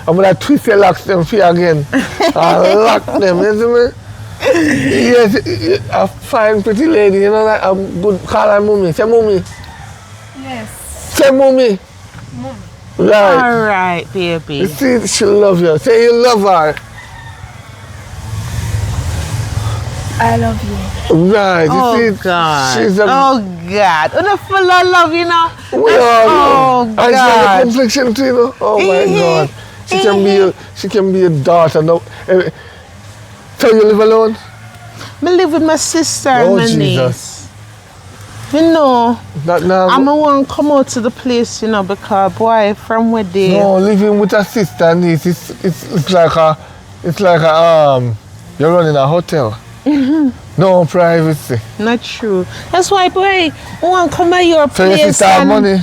I'm gonna twist your locks them for you again. And lock them, you see me? Yes, a fine pretty lady, you know, like a good call her mommy. Say mommy. Yes. Say mommy. Right. All right, baby. You see, she love you. Say you love her. I love you. Right. You Oh see, God. she's a Oh God. And full of love, you know. we all Oh know. And she has a God. complexion too, you know. Oh my God. She can be a daughter now. So you live alone? Me live with my sister Oh, and my Jesus. niece. Me know. Not now. I'm the one come out to the place, you know, because boy, from where they. No, living with a sister and niece, it's like you're running a hotel. No privacy. Not true. That's why, boy, I want to come at your So your place. sister have money?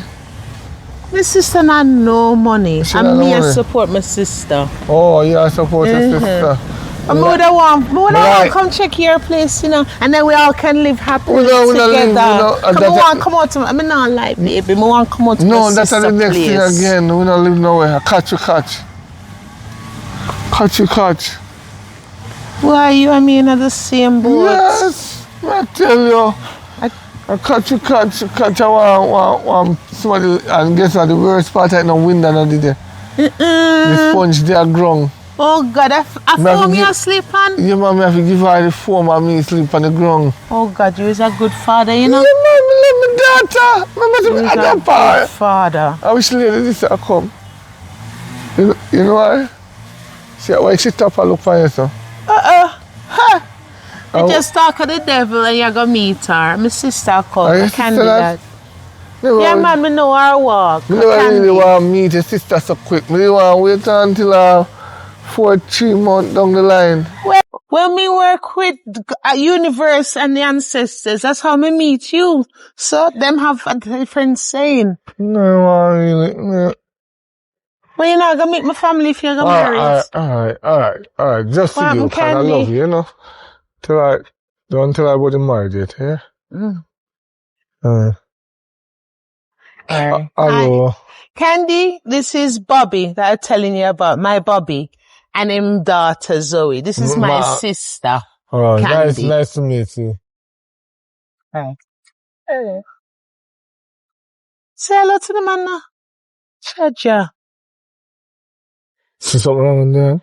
My sister not no money. She And not no me I money? support my sister. Oh, you support your sister. I would want to come check your place, you know, and then we all can live happily together. Come out to me. I mean, not like baby. I want to come out to my No, that's sister the next thing place. again. We don't live nowhere. Catch. Why you and me in the same boat? Yes, I tell you. I catch. I want somebody, and guess what? The worst part I know wind and I did it. The sponge they are ground. Oh God, I foam you asleep on? Yeah, mommy, I have to give her the foam and me sleep on the ground. Oh God, you is a good father, you know? Yeah, mommy, let me daughter. Remember to You me is at a that good part. father. I wish lady this I come. You know why? See why she top and look for you, so. You just talk to the devil and you're going to meet her. My sister called. I can't do that. Yeah, man, me know her walk. I never really want to meet your sister so quick. I really want to wait until 3 months down the line. Well, me work with universe and the ancestors. That's how me meet you. So them have a different saying. No, really. No. Well, you're not gonna meet my family if you're gonna marry us. All right. Just for you, because I love you, you know. Don't tell I wasn't married yet, yeah? Hello. Candy, this is Bobby that I'm telling you about. My Bobby. And him daughter Zoe. This is my sister. Oh, Candy. nice to meet you. Right. Say hello to the man now. Chaja. See something wrong with that?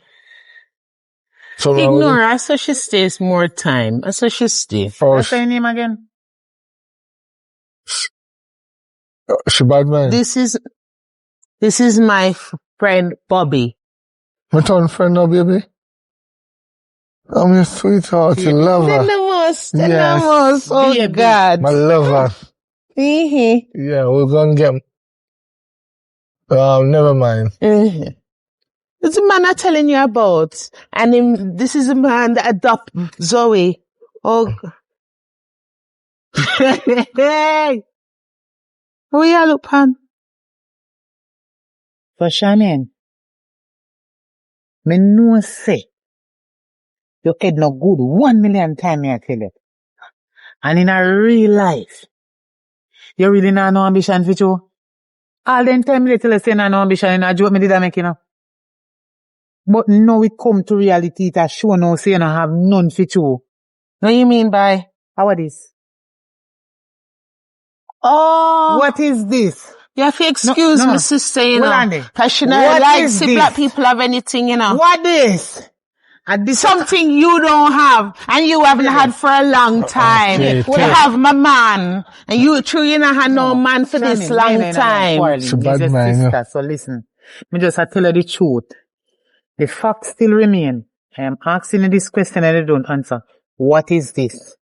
Ignore her, so she stays more time. So she stays. What's her name again? She bad man. This is my friend Bobby. My turn friend now, baby. I'm your sweetheart, you love her. The most. Oh, baby. God. My lover. Yeah, we're gonna get... never mind. It's the man I'm telling you about. And this is the man that adopted Zoe. Oh, hey! How are you, look, Pan? For Shannon, me know say, your head no good 1 million times, I tell you. And in a real life, You really not no ambition for you? All them time they tell us say no ambition and a joke me did I make, you know. But now it come to reality, it a show now say you no have none for you. What you mean by? How are this? Oh. What is this? You have to excuse me, sister, you know. Because she not like see black people have anything, you know. What this? Something you don't have and you haven't had for a long time. You have my man and you not had no man for this long time. She's bad man, so listen, me just tell her the truth. The facts still remain. I am asking you this question and you don't answer. What is this?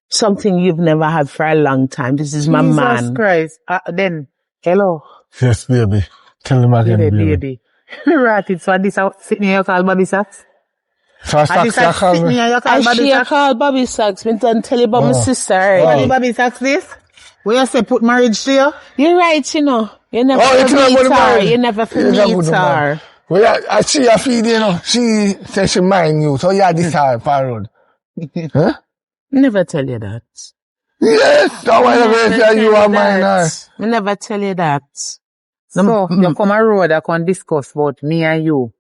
Something you've never had for a long time. This is my man. Jesus Christ. Then, hello. Yes, baby. Tell him again, baby. Right, so this out sitting here you call Bobby Sacks? So I call Bobby Sacks. Me don't tell you about my sister. What Bobby Sacks this? Where you say put marriage to you? You're right, you know. You never meet her. You never meet her. Well, I see her feed, you know. She says she mind you, so you decide for road. Huh? Never tell you that. Yes, that's why I say you are mine. I never tell you that. So, you come a road I can discuss about me and you.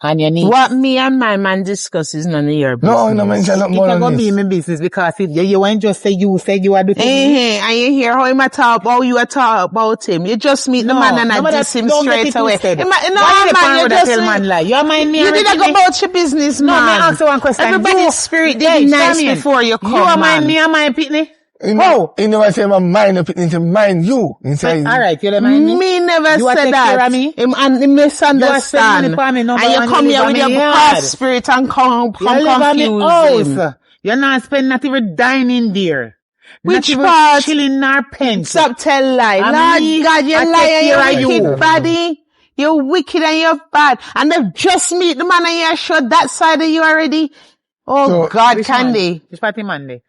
And your niece. What me and my man discuss is none of your business. No mention not more than this. It can go be my business because if you won't just say you are the thing. And you hear how him talk about you talk about him. You just meet the man and I diss him straight away. You just man lie. You mind me? You didn't go about your business, man. No, me ask you one question. Everybody's spirit did nice before you come, you mind me and my pitney? Oh! You never say my mind up into mind you. Alright, you don't mind me? Me never said that. He misunderstand. And you come here with your past spirit and come confuse him. You're not spending not even dining there. Which part? Chilling in our pens. Stop tell lie. Lord God, you lie and you're wicked body. You're wicked and you're bad. And they've just meet the man and you showed that side of you already. Oh so, God, Candy. Which party Monday?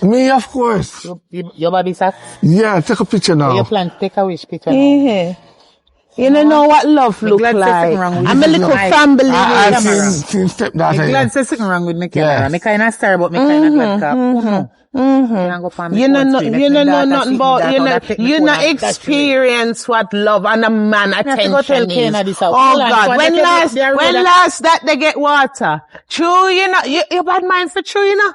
Me, of course. Your Bobby Sacks? Yeah, take a picture now. You plan to take a wish picture now? You don't know what love look like. I'm a little family. I'm glad there's something wrong with my camera. I kind of star, but I kind of glad. You know nothing about, you know experience what love and a man attention is. Oh God, when last that they get water? True, you know, you bad mind for true, you know.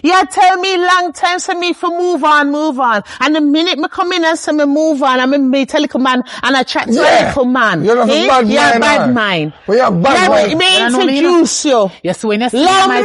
You tell me long time, say me for move on. And the minute me come in and say me move on, and me tell a man and I chat to a little man. You're bad mind. You're bad mind. Me introduce you. Yes, when you love me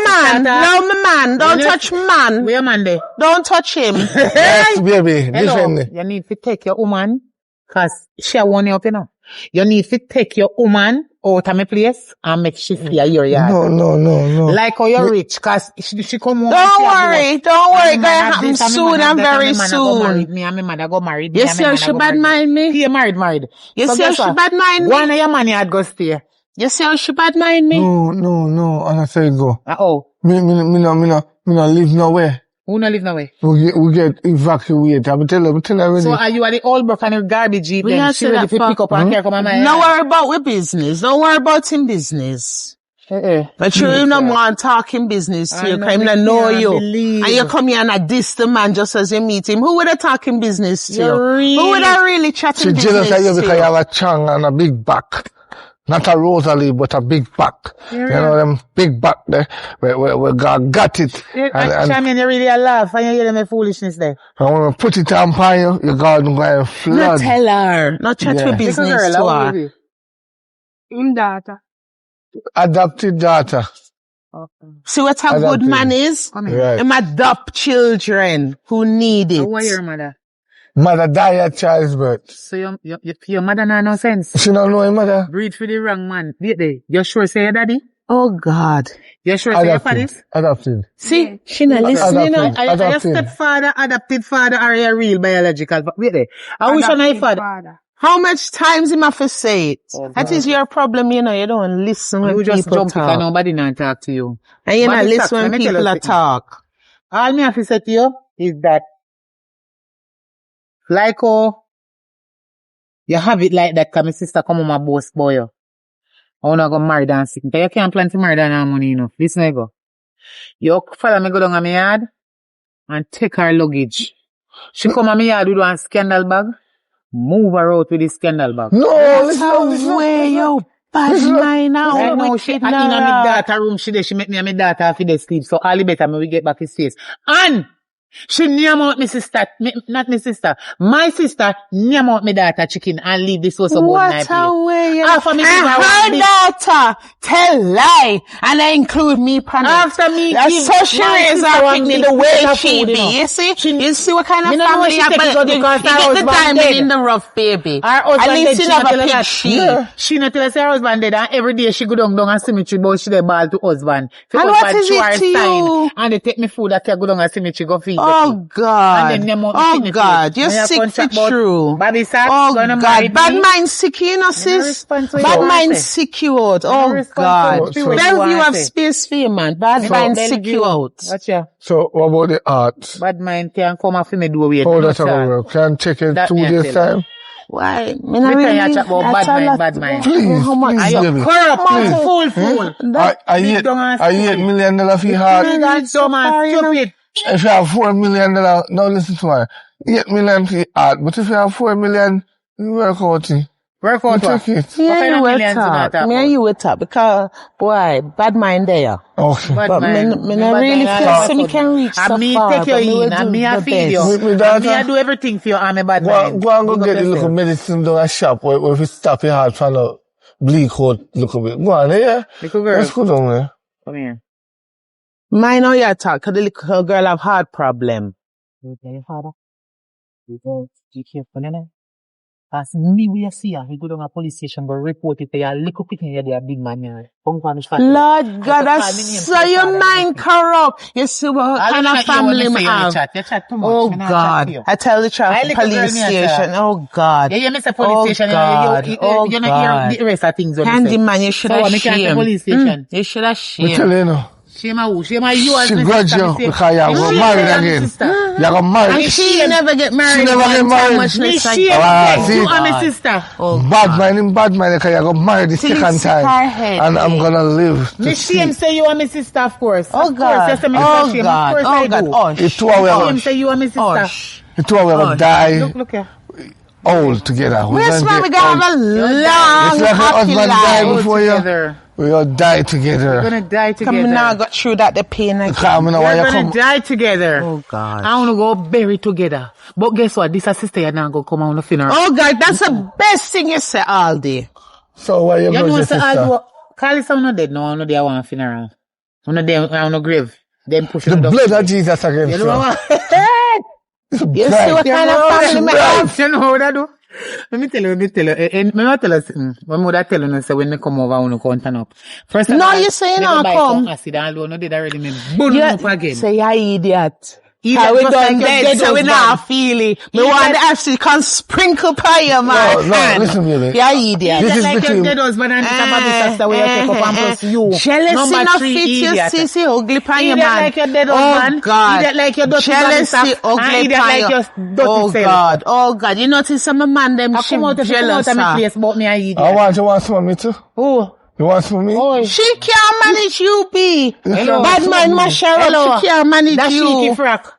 man, don't touch man. Monday. Don't touch him. Yes, baby. Hello. You need to take your woman, cause she want you up, you know. You need to take your woman out of my place and make she see your yard. No. Like how you're rich, cause she come home. Don't worry. Gonna happen soon and very soon. Me and my mother go married. You see how she bad mind me? He married. You see how she bad mind me? One of your money had go stay. You see how she bad mind me? No. And I say go. Me no live nowhere. Who not live nowhere? We get evacuated. I'm tell her already. So are you at the old brook and the garbage jeep then? She ready to pick up and care come on my head? Don't worry about with business. Don't worry about him business. But you don't want talking business to you, because I know you. And you come here and I diss the man just as you meet him. Who would have talking business to you? Who would have really chatting business to you? She jealous of you because you have a chang and a big back. Not a Rosalie, but a big back. You know, them big back there, where God got it. And you really laugh and you hear them foolishness there. And when I put it on you, your God will go flood. Not tell her. Not chat with business to her. In daughter. Adopted daughter. Okay. See what a good man is? Right. Him adopt children who need it. Who are your mother? Mother died at child's birth. So your mother no sense. She don't know her mother. Breed for the wrong man. You sure say your daddy? Oh God. You sure say your father? Adopted. See, she not listening. Are your stepfather, adopted father, or your real biological father? Wait there. I wish I know your father. How much times him have to say it? That is your problem, you know. You don't listen when people talk. You just jump because nobody not talk to you. And you not listen when people talk. All me have to say to you is that like you have it like that, cause my sister come on my boss boy. I wanna go marry and sick. You can't plan to marry and money enough. Listen, I go. You follow me go down on my yard and take her luggage She come at me yard with one scandal bag. Move her out with this scandal bag. No, Listen, way yo bad mind now. Right now, she in my daughter room, she make me and my daughter for the sleep. So all the better me we get back his face. And she name out my sister, not my sister. My sister name out my daughter chicken and leave this house about What a way you... her daughter tell lie and I include me pan after me that's so she raise her picnic the way she be. You see? You see what kind of family you get the diamond in the rough, baby. At least you never pick she. She not tell us her husband dead and every day she go down and cemetery but she dey ball to husband. And what is it to you? And they take me food that I go down and cemetery go feed. Oh God. Oh God. You're sick for true. Bobby Sacks, oh God. Bad mind sick you know sis. Bad mind sick you out. Oh God. Bellevue have space for you man. Bad mind sick you out. So what about the art? Bad mind can come off in the doorway. How that work? Can check it 2 days time? Why? Me not really chat about bad mind. Please, how much? please, baby. Corrupt, fool. I $8 million for your heart. Stupid. If you have $4 million, now listen to me. $8 million for your heart, but if you have $4 million, you work out it. Work out what? Me and you will talk because, boy, bad mind there. Okay. But me not really feel so me can reach so far. Me take you in, and me I feed you. And me I do everything for you, and me bad mind. Go and go get the little medicine down a shop where if you stop your heart from the bleak out little bit. Go on, yeah? Little girl. Let's go down there. Come here. Mine know your talk, cause the little girl have heart problem. You tell your father. You go, be careful, innit? As me we see her, he go down a police station, but report it to your little picking here, they are big man here. Lord God, I saw your mind corrupt. You see what kind of family me have. Oh God, I tell the traffic police station. Oh God. Yeah, you miss a police station. You not hear the rest of things. Candy man, you should have shame. You should have shame. I tell you now. Shame you as she grudge you because you go married again. You go married. And she never get married. She never get married. You are my sister. Bad mind because you go married the second time. And I'm gonna live. Me shame say you are my sister, of course. Oh God. Oh God. Oh God. The two of us. Shame say you are my sister. The two of us die. Look here. Old together. We gonna have a long, happy life before you. We all die together. We're gonna die together. Come now, got through that the pain again. We're gonna die together. Oh God. I wanna go bury together. But guess what? This sister you now go come on the funeral. Oh God, that's the best thing you say all day. So why you go to sister? Call it someone dead. No, I know they want a funeral. I know grave. Them push the blood of Jesus again. You know what? You see what kind of family me have? You know how that do? Let me tell you. My mother tell you, say when me come over, I want to come turn up. First of all, you say you not come. Acid and alone, no did already me. Burn up again. Say you're idiot. How we done dead, so we not feel it. Me want the acid can sprinkle by your man. No, listen to me. You're idiot. This is like your dead husband and disaster where you take up and plus you. Jealousy not fit you, sissy, ugly by your man. Like your dead husband. Oh God. Idiot like your dirty jealousy, ugly by your. Oh God. Oh God. You notice some man them she jealous. I want some of me too. Who? You want some of me? Oh, she can't manage you, B. Hello. Bad man, Masharov, she can't manage that you. That shaky frack.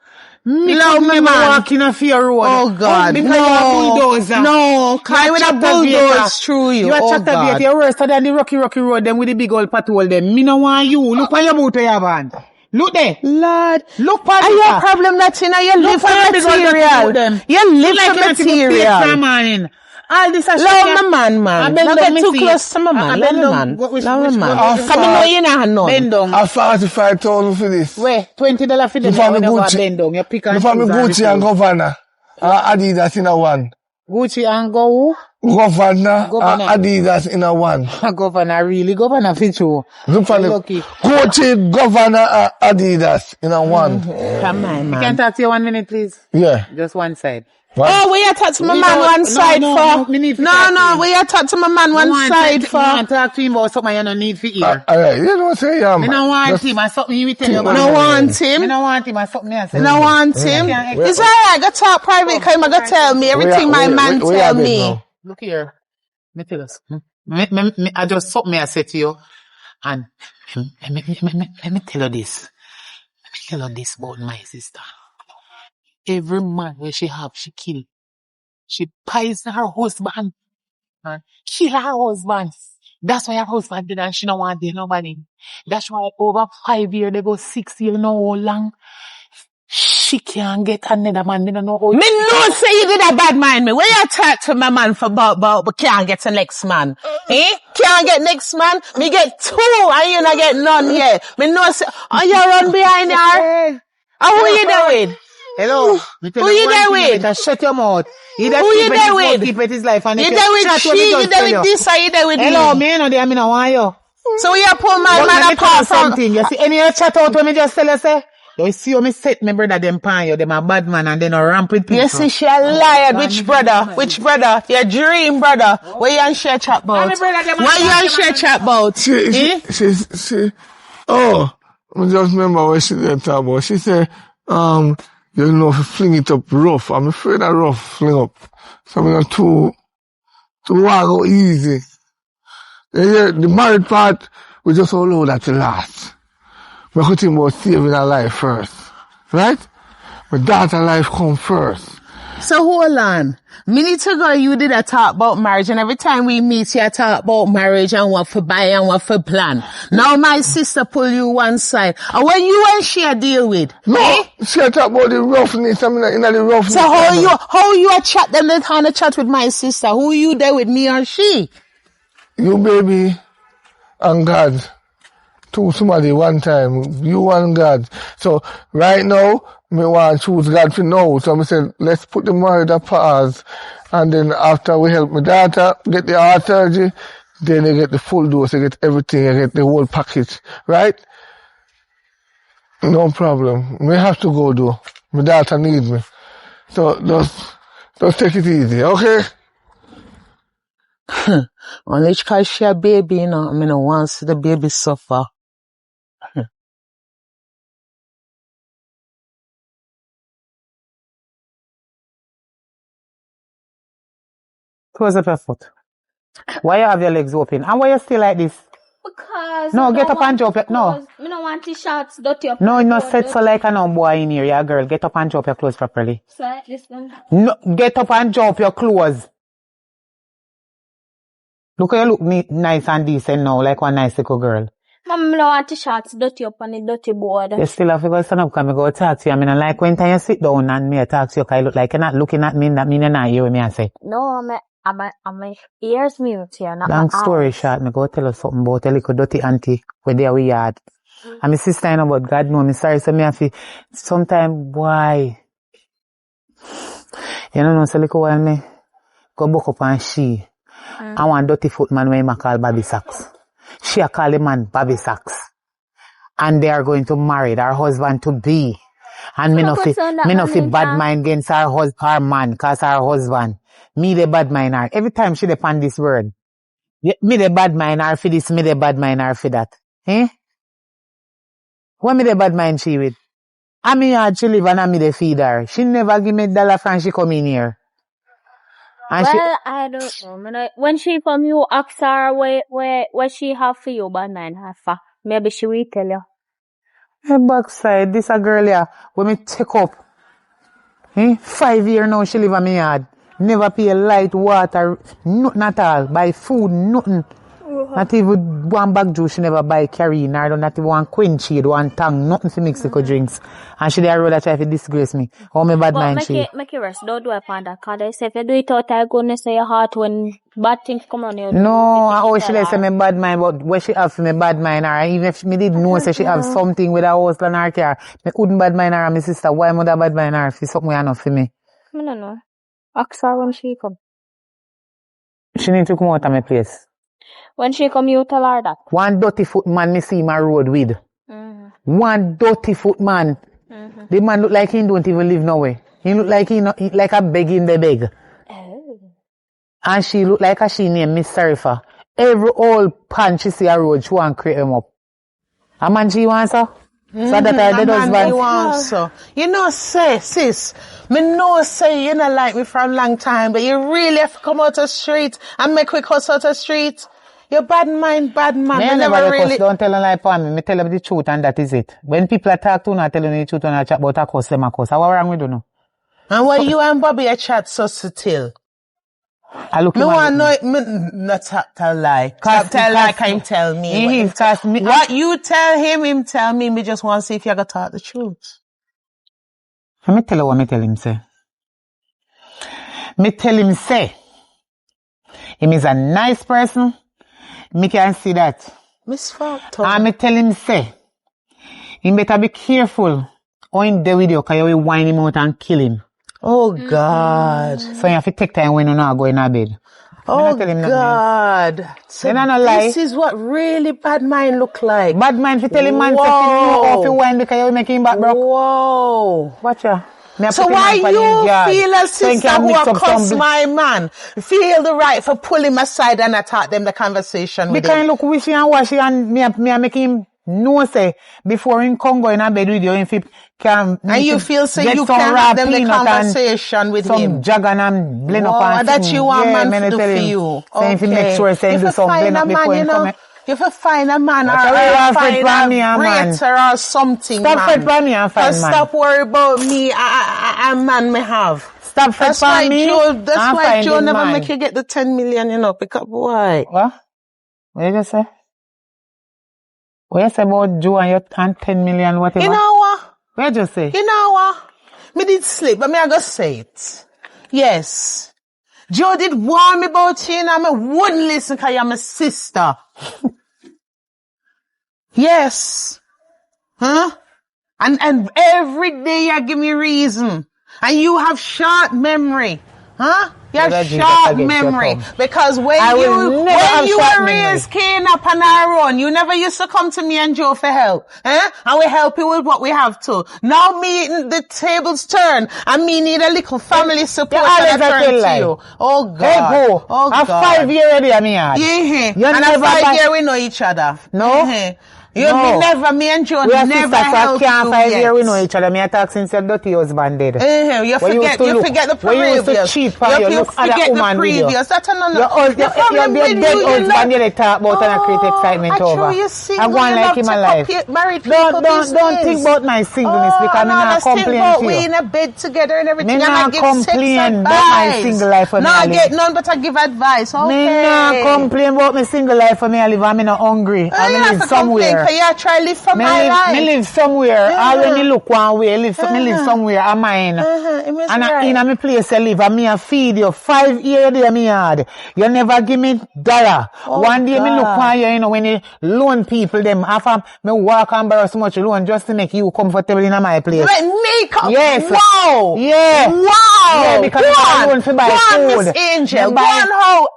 Love me, man. Walking off your road. Oh God. Because you're a bulldozer. No, cause with a bulldoze through you. You are oh God. You're worse than the rocky road, them with the big old patrol, them. Me no want you. Look on your boot to your band. Look there. Lord. Look for me. Your problem that you know you live for material. You live for material. All this is love my man. Not get too close to my man. Love my man. Come know you know. Bend down. I 45,000 for this. Where? $20 for this. Bend down. You pick and choose. You Gucci and Governor. Adidas in a one. Gucci and go who? Governor. Adidas in a one. Governor, really? Governor fit you. Look for the Gucci, Governor, Adidas in a one. Come on, man. Can I talk to you 1 minute, please? Yeah. Just one side. What? Oh, we are talk to my man one side for. No, we are talk to my man one side for. I talk to him about something you don't need for ear. Alright, you don't say I don't want him, I something you will tell you about. I want him. I don't want him, I something else. I don't want him. It's alright, go talk private, cause I go tell me everything my man tell me. Look here, me tell us. I just something I say to you, and let me tell you this. Let me tell you this about my sister. Every man where she have, she kill. She poison her husband. And kill her husband. That's why her husband did and she don't want to nobody. That's why over 5 years, they go 6 years, know how long. She can't get another man. They don't know how. Me know say you did a bad mind me. When you talk to my man for about but can't get the next man. Can't get next man. Me get 2 and you not get none yet. Me know say, oh you run behind her. Oh, who you there with? Hello. Who you there with? Just shut your mouth. Who you there with? Keep it his life. And You there with she, you there with this or you there with me? Hello, me no there, me no want you. So we are pull my man apart from. Something. You see any chat out when me just tell you say, you see how me set me brother them pan you, them a bad man and then a ramp with people. You see she a liar. Which brother? Which brother? Your dream brother. What you and share chat about? What you and share chat about? She, oh, I just remember what she did talk about. She said, you know, if you fling it up rough, I'm afraid of rough fling up. So I'm going to walk easy. Yeah, the married part, we just all know that to last. We're talking about saving our life first. Right? But daughter life come first. So hold on. Minute ago you did a talk about marriage and every time we meet you talk about marriage and what for buy and what for plan. Now my sister pull you one side. And when you and she deal with? No, she talk about the roughness. I mean, in the roughness. So how you a chat them that kind of chat with my sister? Who you there with, me or she? You baby and God. To somebody one time. You and God. So right now, me want to choose God for now. So I said, let's put the marriage on pause. And then after we help my daughter get the heart surgery, then they get the full dose, they get everything, they get the whole package. Right? No problem. We have to go though. My daughter needs me. So just take it easy, okay? Only because she a baby, you know, I mean, I want to see the baby suffer. Close up your foot. Why you have your legs open? And why you still like this? Because no, get up and jump. No. I don't want t-shirts dirty up. No, no set so like a no boy in here, yeah, girl. Get up and jump your clothes properly. So this one. No, get up and jump your clothes. Look how you look nice and decent now, like one nice little girl. Mom, I don't want t-shirts dirty up on the dirty board. You still have to go stand up because I go talk to you. I mean, like when time you sit down and me talk to you, because you look like you're not looking at me, that mean you're not hearing me I say. No, I'm ears mute here. Long story short, me go tell you something about a little dirty auntie where they are we yard. And my sister, you know, but God know me sorry, so me have to, sometime, why? You know, so little while me go book up and she. I want dirty foot man when I call Bobby Sacks. She a call the man Bobby Sacks. And they are going to marry their husband to be. And me no fi bad mind against her man, cause her husband. Me the bad mind her. Every time she depend this word. Me the bad mind her for this, me the bad mind her for that. Eh? What me the bad mind she with? I me hard she live and I me the feed her. She never give me $1 from she come in here. And I don't know. When she come, you ask her where she have for you bad mind her for. Maybe she will tell you. Hey, backside, this a girl here, when me take up. 5 years now she live on me yard. Never pay light, water, nothing at all. Buy food, nothing. Not even one bag juice she never buy carry. Not even one quench shade, one tongue, nothing for Mexico drinks. And she there road that try to disgrace me. How me bad mind she. Make it rest, don't do it upon that. Cause they say if you do it out of goodness of your heart when bad things come on you. No, how she say me bad mind, but what she have for me bad mind her. Even if me didn't know say she have something with her husband or car, me couldn't bad mind her and my sister. Why would I bad mind her for something enough for me? I don't know. Ask her when she come. She need to come out of my place. When she come, you tell her that. One dirty foot man me see my road with. One dirty foot man. The man look like he don't even live nowhere. He look like he like a begging the beg. Oh. And she look like she named Miss Sarifa. Every old pan she see a road, she want to create him up. A man she wants her. So that I did husband. You know, sis, me know say you not like me for a long time, but you really have to come out the street and make quick hustle out the street. You're bad mind. Me never really. Don't tell them lie for me. Me tell them the truth and that is it. When people talk to you, I tell them the truth and I chat about a cuss them a cuss. What wrong with you now? And why you and Bobby a chat so still? I look me want know me not tell lie. Tell like him tell me. What you tell him tell me. Me just want to see if you gonna talk the truth. Let me tell you what me tell him say. Me tell him say, him is a nice person. Me can see that. Miss Factor. And me tell him say, he better be careful how in there with you, cause you will wind him out and kill him. Oh God. So you have to take time when you not go in a bed. Oh God. So this is what really bad mind look like. Bad mind fi tell him man say off you wine because you make him back broke. Whoa. Watch ya. So why you feel as sister who have cussed my man feel the right for pull him aside and attack them the conversation with him? Because look wishy and washy and me make him know say before him come go in a bed with you if he can. And you feel say you can have them the conversation with him. Some jargon and blend up and that you want man to do for you. Okay. If he make sure say do some blend up before him come. If you find a man or find a greater or something, stop fight for me and find man. Stop worry about me, a man may have. Stop fight for me. That's why Joe never make you get the 10 million, you know, because why? What? What did you say? What you say about Joe and your 10 million, whatever? You know what? What did you say? You know what? Me did sleep, but me I go say it. Yes. Joe did warn me about you and I wouldn't listen because you're my sister. Yes. Huh? And every day you give me reason. And you have short memory. Huh? You have short memory. Because when you were raised came up on our own, you never used to come to me and Joe for help. Eh? And we help you with what we have to. Now the tables turn and me need a little family support and I turn to you. Oh God. Hey, go. Oh God. 5 years already, I mean. Yeah. And a 5 year we know each other. No. Me and Joe never helped you 5 years we know each other. Me talk since your dirty husband dead. You forget the previous. You cheat for you look at a woman video. That's another. Your dead husband you talk about and create excitement over. I go on like him alive. Don't think about my singleness because I'm not complaining to you. We in a bed together and everything. Me not complain about my single life for me. Not get none but I give advice. Okay. Me not complain about my single life for me. I live. I'm not hungry. I live somewhere. Yeah, try live for my life. Me live somewhere. I when me look one way, me live somewhere. I'm mine. And in a place I live, and me a feed you 5 years there me yard. You never give me dollar. One day me look one year, you know, when you loan people them, after me walk and borrow so much loan just to make you comfortable in my place. Yes. Wow. Yeah. Wow. Yeah, because I loan for buy food. Miss Angel. Go on how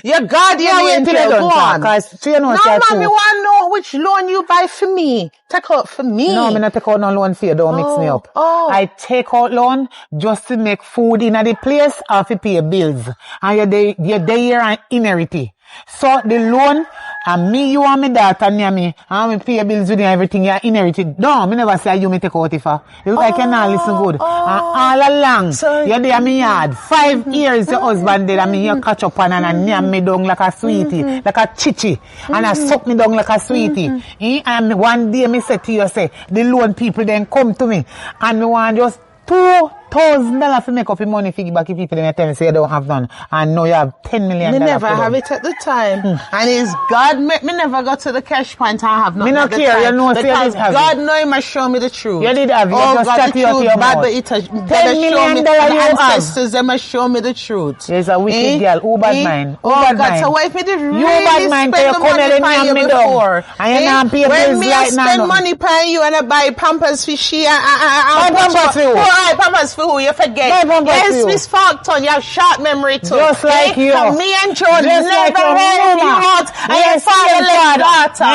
your guardian angel. Go on. No, mommy want to know which loan you buy for me. Take out for me. No, me not take out no loan for you. Don't mix me up. I take out loan just to make food in the place or to pay bills. And you're there and inherit it. So the loan, and me, you and my daughter near me, and we pay bills with you and everything, you inherited. No, me never say you me take out it for. You look like you not listen good. And all along, you're there in my yard. 5 years your husband did, and me you catch up on and name me down like a sweetie, like a chichi, and I suck me down like a sweetie. And one day me say to you, say, the loan people then come to me, and me want just $2,000 to make up your money figure back if people then tell me say you don't have none and now you have $10 million. Me never have it at the time. And it's God me never got to the cash point and have nothing. Me not care, you know, because God know him and show me the truth. You did have it, you just chat you out your mouth. $10 million the ancestors, they must show me the truth. There's a wicked girl, who bad mind? Oh God, so why if you did really spend the money for you before? And you not pay bills right now. When me spend money for you and I buy Pampers for she and Pampers for you. Pampers for who? You forget. Yes, Miss Falkton, you have short memory too. Just like you. Me and Joe never help you out. And your father left daughter.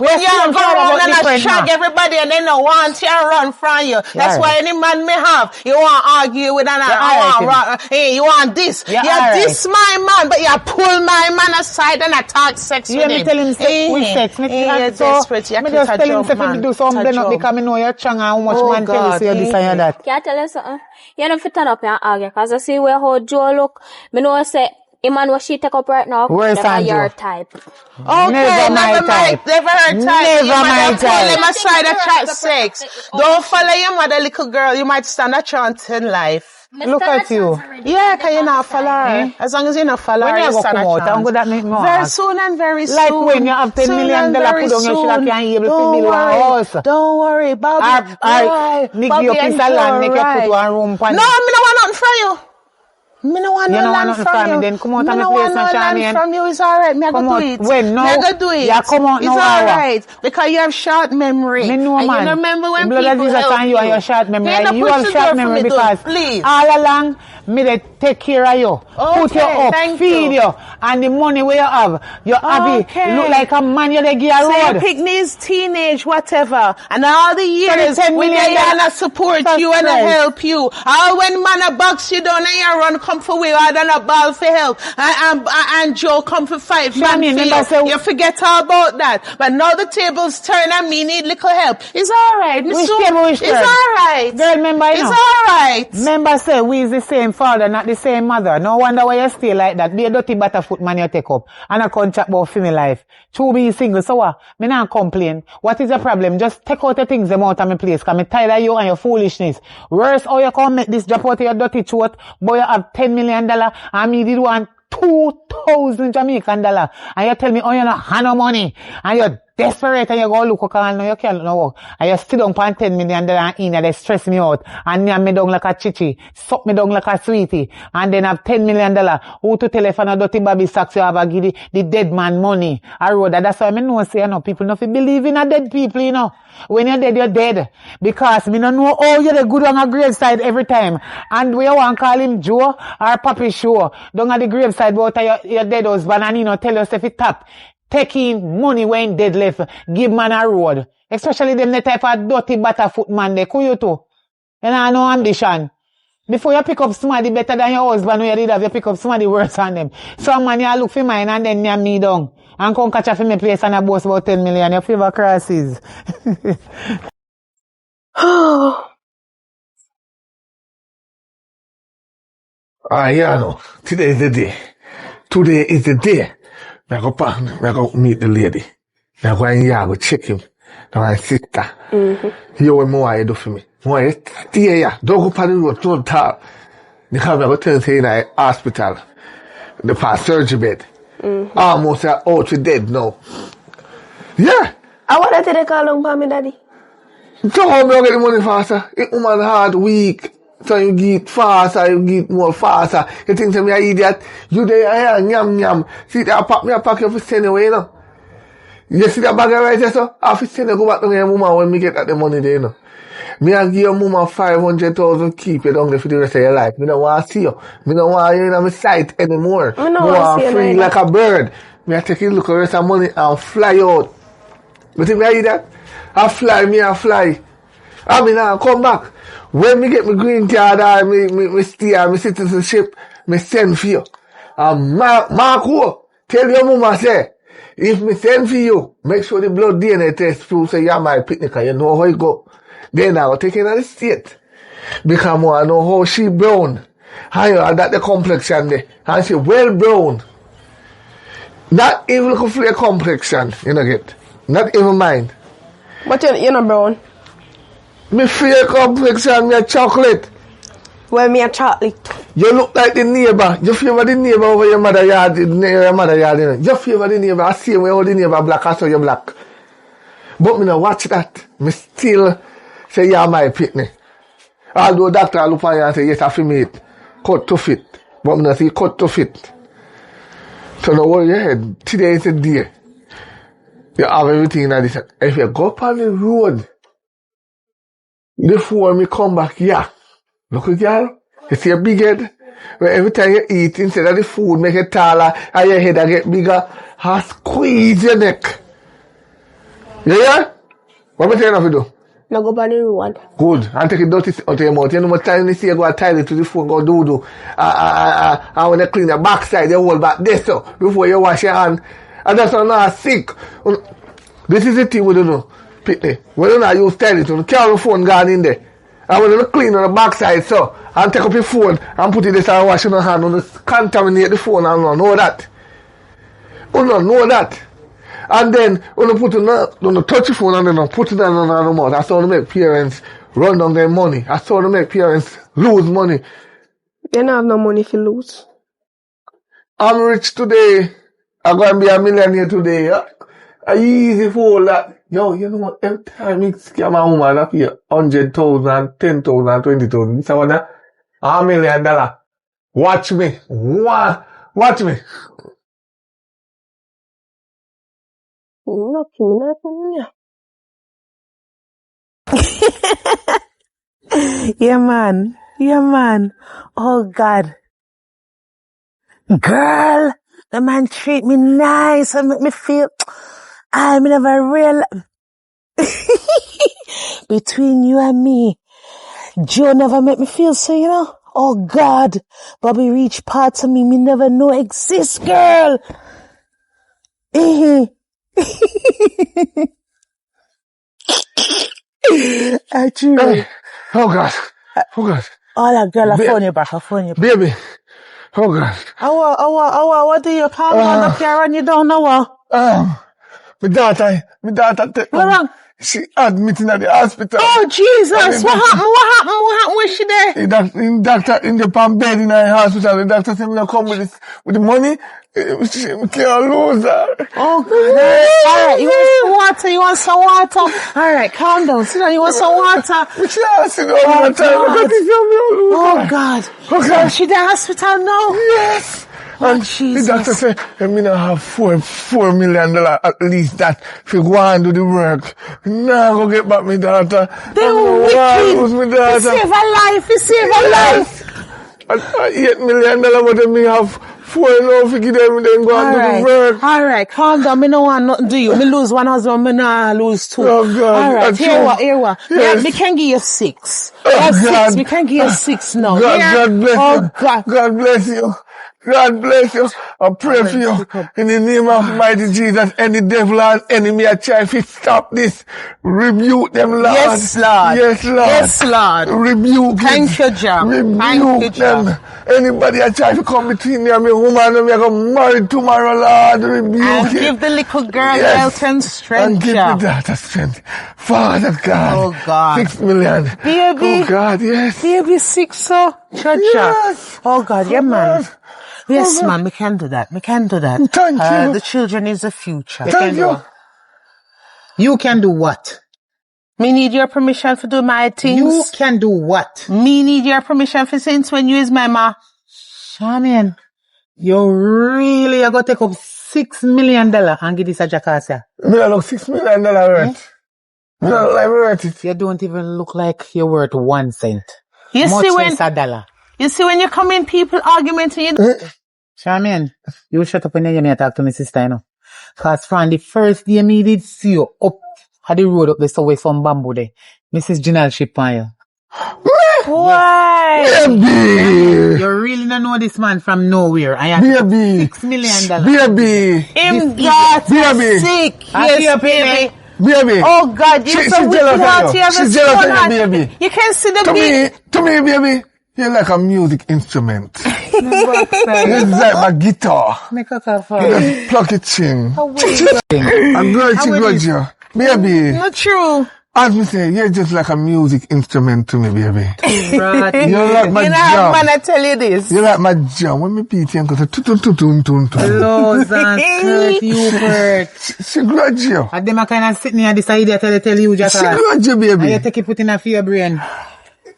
When you go around and shag everybody and they don't want you and run from you. That's why any man may have. You want to argue with another. You want this. You this my man, but you pull my man aside and attack sex with him. You tell him with sex. You're desperate. You just tell him to do something because I know you're strong and how much man tell you say this and that. Can I tell you something? You know, if you turn up and argue, because I see where how Joe look, me know say, him and what she take up right now, Where's never Andrew? your type. Okay, Never my type. Never her type. Never You my might pull type. him aside at chat sex. Don't follow your mother, little girl. You might stand a chance in life. Look at you. Yeah, can you not follow her? As long as you not follow her, When you you go stand come a out, chance. I'm good at me more. Very soon and very soon. Like when you have $10 million put on your shoulder, can you able to build one house? Don't worry, Bobby. Nick your piece of land, make you put one room. No, me no want nothing from you. Me no want no land from you. Then come out me and no place want no land from you. It's alright. Me I go do it. When? No. Me I go do it. Yeah, come out it's now. It's alright. Because you have short memory. Me know, and man. you remember when people help you. You have short memory. You have short memory because all along, me they take care of you. Okay, put you up, feed you. And the money where you have, you're happy. You look like a man, you're the gear road. So you pick these teenage, whatever. And all the years, when they wanna support you and help you. All when man a box you down and you run come for we, I done a ball for help. And Joe come for fight for you forget all about that. But now the tables turn and me need little help. It's alright. It's alright. Girl, remember, it's alright. Remember, say, we is the same father, not the same mother. No wonder why you stay like that. Be a dirty butterfoot man you take up. And I can't chat about female life. True be single, so what? Me not complain. What is the problem? Just take out the things them out of my place. Cause me tired of you and your foolishness. Worse, how you can make this drop out of your dirty throat, but you have $10 million and me did want 2,000 Jamaican dollar. And you tell me, oh, you not have no money. And you're desperate and you go look okay, now you can't no work. And you sit down for $10 million in and they stress me out. And name me down like a chichi. Suck me down like a sweetie. And then have $10 million. Who to tell if a dirty baby socks you have a give the dead man money. I wrote that. That's why I know say, you know, people not believe in a dead people, you know. When you're dead, you're dead. Because me don't know, oh, you're the good on a graveside every time. And we want to call him Joe or Papi Show. Down at the graveside, but your dead husband and you know, tell yourself it tap. Taking money when dead left, give man a road. Especially them the type of dirty butterfoot man they could you too. You know, no ambition. Before you pick up somebody better than your husband, when you did have, you pick up somebody worse than them. Some man you look for mine and then you me down. And come catch a for me place and a boss about 10 million. Your favor crosses. Yeah, no. Today is the day. Today is the day. I go meet the lady. I go in here, I go check him. Now my sister. You want more I do for me. More I stay here. Don't go pan the road, don't talk. Because I go tell you in a hospital. The past surgery bed. Almost out to dead now. Yeah. I want to take a long for me, daddy. So how me get the money faster? It woman hard, weak. So you get faster, you get more faster. You think to me an idiot? You there here, nyam. See that pack me a pack you for send away, you know. You see that bag of rice, so? I have to send you go back to your mama when me get that the money there, you know. Me I give your mama 500,000 keep you down there for the rest of your life. Me don't want to see you. Me don't want you in my sight anymore. Me don't want to see you free like a bird. Me I take a look at the rest of money and fly out. You think me I that? I fly. I mean I come back. When me get my green card or me stay or my citizenship, me send for you. And Mark who? Tell your mama say, if me send for you, make sure the blood DNA test prove say you're my picnic and you know how it go. Then I will take it in the state. Because I know how she brown. And you that the complexion there. And she well brown. Not even look for a complexion, you know get. Not even mine. But you're not brown. Me fair complexion, me a chocolate. Well, me a chocolate. You look like the neighbor. You favor the neighbor over your mother yard, you know. You favor the neighbor. I see when all the neighbor black, I saw you black. But me no watch that. Me still say you're my picnic. Although doctor look at you and say, yes, I feel me it. Cut to fit. But me no see cut to fit. So no worry your head. Today is the day. You have everything in this. If you go up on the road, before me come back here, look at girl, you see a big head? Where every time you eat, instead of the food make it taller, and your head get bigger, I squeeze your neck. You hear? What am I telling you to do? Now go on the road. Good. And take it dirty out of your mouth. You know what time you see you go a toilet to the phone, go do. And when you clean the backside, you hold back this so, before you wash your hand. And that's not sick. This is the thing we don't know. Pitney. When you not use toilet, you carry the phone gone in there. And when you clean on the backside so, and take up your phone and put it there and wash your hand and contaminate the phone and not know that. You don't know that. And then when you touch your phone and then put it on the mouth. That's how to make parents run down their money. That's how to make parents lose money. You don't have no money if you lose. I'm rich today. I'm going to be a millionaire today. Yeah? Easy for all that. Yo, you know what? Every time you scam a woman, I pay 100,000, 10,000, 20,000. This one, $1 million. Watch me. Watch me. Yeah, man. Oh, God. Girl, the man treat me nice and make me feel, I never real. Between you and me, Joe never make me feel so, you know. Oh, God. Bobby reach parts of me never know exist, girl. Actually. Oh, God. Oh, that girl, I phone you back. Baby. Oh, God. What do you calm down up here and you don't know what? My daughter take What wrong? She admitted at the hospital. Oh, Jesus. What happened when she there? The doctor in the palm bed in the hospital. The doctor said, "Me come with the money. She can't lose her." Oh, God. Alright, you want some water? Alright, calm down. Sit down, you want some water? We can't sit down all the time. Oh, God. Okay. So she in the hospital now? Yes. And Jesus. the doctor said, I mean, I have $4 million at least that if you go and do the work. Now go get back my daughter. They were wicked. Lose my daughter. You save her life. And $8 million, but then me have 4 enough to give them, then go and do the work. Alright, calm down. Me no want nothing to you. Me lose one husband, me nah lose 2. Oh, God. Alright, here what. Yes. Me can give you 6. Oh, God. 6. We can give you 6 now. God bless you. God. God bless you. God bless you. I pray for you. In the name of mighty Jesus, any devil and enemy I try to stop this. Rebuke them, Lord. Yes, Lord. Yes, Lord. Yes, Lord. Rebuke Thank you, John. Rebuke them. Anybody I try to come between me and my woman and me going to marry tomorrow, Lord. Rebuke and it. give the little girl health and strength. And give the daughter strength. Father God. Oh, God. 6 million. Baby. Oh, God, yes. Baby 6, so. Yes. Oh, God, yeah, man. God. Yes, man, we can do that. Thank you. The children is the future. Thank you. You can do what? Me need your permission to do my things. You can do what? Me need your permission for since when you is my ma. Charmian, you really are going to take up $6 million and give this a jackass? Me don't look $6 million worth. Me don't look like me worth it. You don't even look like you're worth 1 cent. You Much see when less $1. You see when you come in people argument and you Charmian, you shut up and you may talk to me sister, you know. Cause from the first day me did see you up at the road up there away from Bamboo there. Mrs. Janelle ship on you. Why? Baby! You really don't know this man from nowhere. I have Baby! $6 million. Baby! Him got Baby! sick. I Yes, baby. Baby! Oh God, you're She so wicked jealous out of you. here. She's jealous of you, baby. You can see the beat. To me, baby, you're like a music instrument. You're like my guitar. Make a call for You just pluck it chin. I'm going to grudge you. Baby, Not true. as me say, you're just like a music instrument to me, baby. Right. You're like my You know how jam. man I tell you this. You're like my jam. When me beat you and go to tun. Lows and skirt, you hurt. She grudge you. And them are kind of sitting here this idea tell you just She grudge you, and you baby. take it put in a for your brain.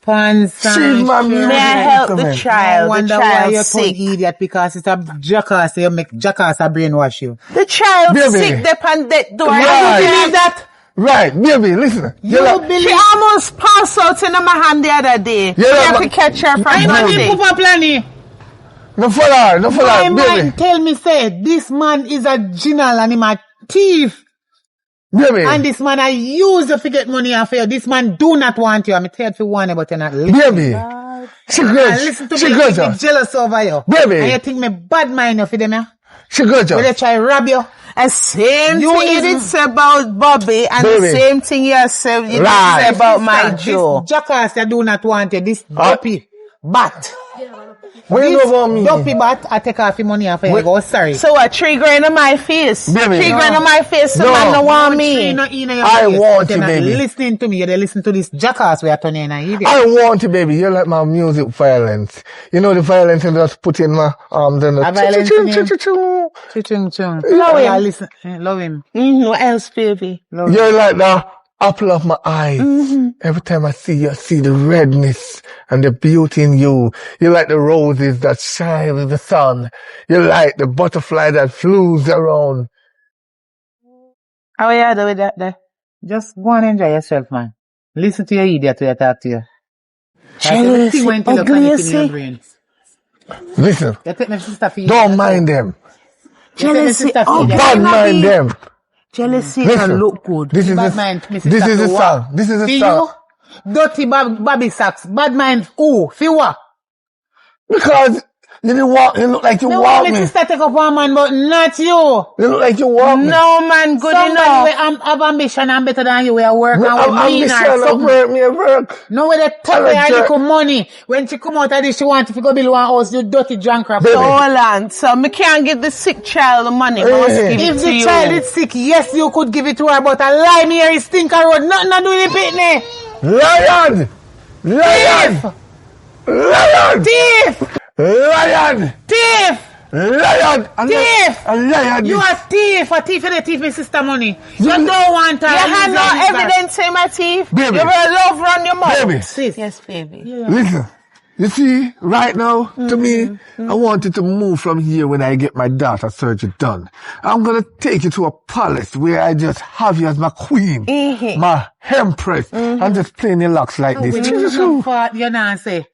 Pants and She's my shirt. May I music help the instrument. I child? The wonder why child you're sick. idiot because it's a jackass. You make jackass a brainwash you. The child Baby. sick. They pan that door. Right. You believe that? Right, baby, listen. You're like, She almost passed out in my hand the other day. Yeah, You have but- to catch her from I know Monday. you put up planning. no for her, My baby. man tell me say this man is a general and him a thief. Baby. And this man I use you to get money off you. This man do not want you. I'm tired for one but you're not listening. Baby. She And grudge. listen to She me, grudge you you. be jealous over you. Baby. And you think me bad mind you for them, yeah? She grudge Will they you. try rob you? The same You thing you is- did say about Bobby and Baby. the same thing you did Right. say about my This Joe. jackass you do not want you. This dopey. bat. What you know about me? Dopey bat, I take off your money off and I go, sorry. So what, 3 grand on my face? Baby. 3 grand on my face, the man no want me. I want you, baby. Listening to me, you listen to this jackass we are turning in an idiot. I want you, baby. You like my music violence. You know the violence you just put in my arms and the violence in him. Love him. What else, baby? You're like the apple of my eyes. Every time I see you, I see the redness and the beauty in you. You're like the roses that shine with the sun. You're like the butterfly that flews around. How are you with that there? Just go and enjoy yourself, man. Listen to your idiot when I talk to you. Jealousy, ugly. Listen, You take my sister for you. don't mind them. Jealousy, Don't mind them. Jealousy Listen, don't look good. This is Bad the mind, Mrs. this is the Tattoo. song. This is the See song. you? Dirty Bobby Sacks. Bad mind. Who? See what? Because you look like you No, want my me. sister take up one man, but not you. You look like you want me. No man, good Somebody enough. we have ambition and better than you. We are working I'm and we mean or ambition of something. work, me a work. No, with the top I'm a of her jerk. little money. When she come out of this, she want to go build one house, you dirty drunk crap. Baby. So hold on, so me can't give the sick child the money, but I must give it If to the you. child is sick, yes, you could give it to her, but a lie me here is stinker road. Nothing to do with the pitney. Lion! Lion! Lion! Thief! Lion! Thief! Lion! Thief! A lion! You a thief! A thief and a thief, my sister money. You don't want her. You have no evidence in my teeth. Baby. You will love run your mouth. Baby, Sis. Yes, baby. listen. You see, right now, to me, I want you to move from here when I get my daughter surgery done. I'm gonna take you to a palace where I just have you as my queen, my empress, and just playing your locks like this. You know say.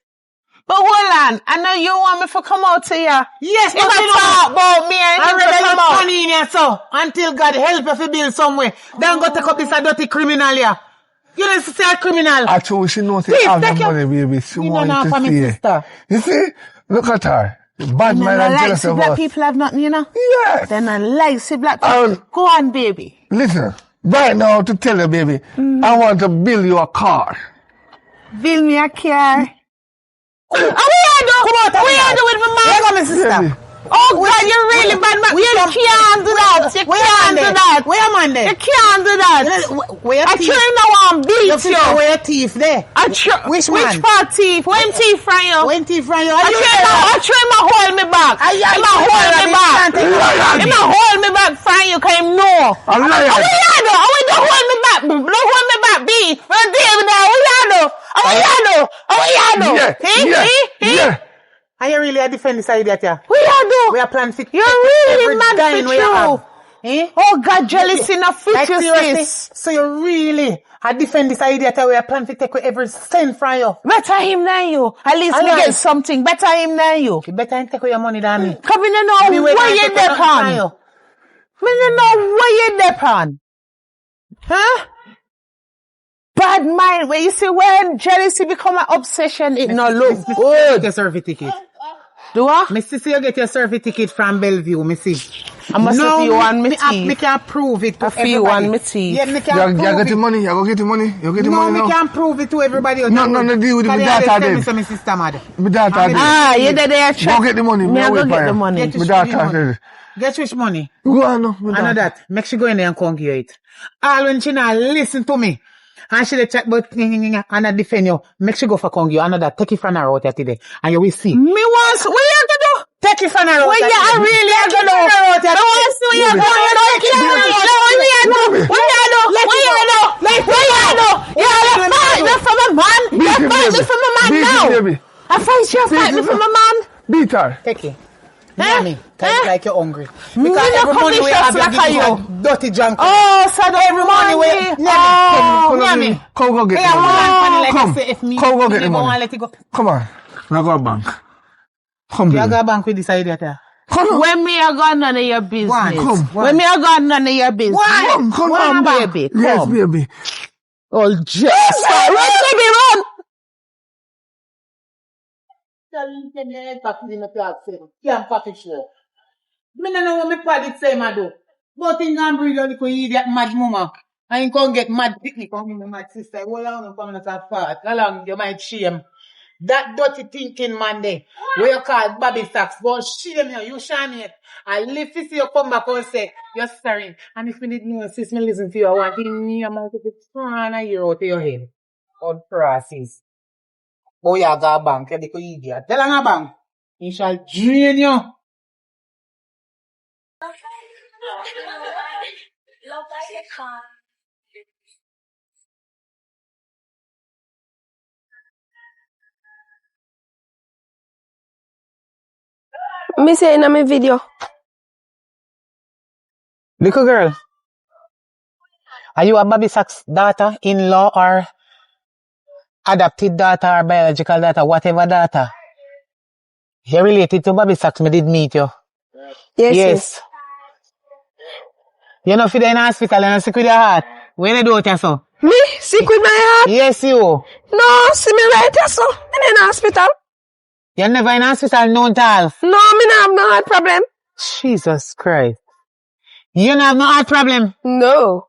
But hold on, I know you want me to come out to you. Yes, If I talk about me, I I need to read come you out. funny in here, so until God help you to build somewhere. Then go take up this a dirty criminal here. You know, say a criminal. I told she knows Please, I have take the your- money, baby. She You wants know to for me see it. sister. You see? Look at her. Bad And man I and like jealous see of black us. people have nothing, you know? Yes. Then I like see black people. Go on, baby. Listen, right now to tell you, baby, I want to build you a car. Build me a car. Come out with my mom. Come on, sister. Baby. Oh God, you're really bad man. You can't do that. You can't do that. Where am I there? You can't do that. Where I thief? try now and beat you. Where thief there? Which man? Which part thief? When thief from you? When thief from you? I try my hold me back. Him a hold me back. Him a hold me back from you, cause him know. A lion. How you do? How you hold me back? Don't hold me back, B. Well, David, now, how you do? How you do? How you do? Yeah. Are you really a defend this idea here? What you do? We are planning fit. You're really every mad dime for we have. you. Eh? Oh God, jealousy not fit Like you, seriously? sis. So you really I defend this idea that we are planning to take away every cent from you. Better him than you. At least me get something. Better him than you. You better take away your money than me. Come in and know where you depend. Me no know where you depend. Huh? Bad mind. When you see when jealousy become an obsession, it no look Good. Your survey ticket. Do I? Me see you get your survey ticket from Bellevue, me see. I must no, see you on me me teeth. can prove it to I feel everybody. on me teeth. Yeah, me You can get prove the it. money. You go get the money. You get the No, money me now. can prove it to everybody. No, deal with it. My daughter Me did. say my sister mad. My daughter did. Ah, you did there. Go get the money. Me I wait go for get you. the money. Get My the daughter money. did. Get which money? Go on now. my I know daughter. that. Make she go in there and come give you it. All when she not listen to me. And she dey chat about and I defend you. Make she go for Congo. I know that. Take it from her out here today. And you will see. Me want, what you have to do? Take it from her out What here you today. really have to do? Take it from her out here I want to see what you have to do. What you do? What you do? What you do? You're fighting me from a man. You're fighting me from a man now. I fight you fight me from a man. Beat her. Take it. Mommy, like you're hungry. Me Because no every money we have, like you give you. you dirty junk. Oh, so Every money we have. Mommy. Come go get Hey, the I want money. like Come. I say, if me, Come go get the me money. won't let it go. Come on. Now go to bank. Come You baby. go bank with this idea there. Come on. when me I got none of your business. Come. When me I got none of your business. Come on, on, baby. Come. Yes, baby. Oh, just run, baby, run. Me no know what me paddy say, mado. But in and breed a little idiot mad mama. I ain't gonna get mad picnic on me, my mad sister. Hold on, I'm coming at a fart. How long you might shame? That dirty thinking man there. Where you call Bobby Sacks. But she them here, you shine it. I live to see you come back and say, you're sorry. And if you need no sis, me listen to you, I want in your mouth to be turn a year out of your head. On process. Boy, you got a bank, you little idiot. Tell him a bank. He shall drain you. Me say in my video. Little girl, are you a Bobby Sacks daughter, in-law, or adopted daughter, or biological daughter, whatever daughter? You're related to Bobby Sacks, me did meet you. Yes. You know, if you're in the hospital and you're sick with your heart, when you do it, so? Me? Sick with my heart? Yes, you. No, see me right here, so. I'm in the hospital. You're never in the hospital, no tal. No, me not have no heart problem. Jesus Christ. You don't have no heart problem? No.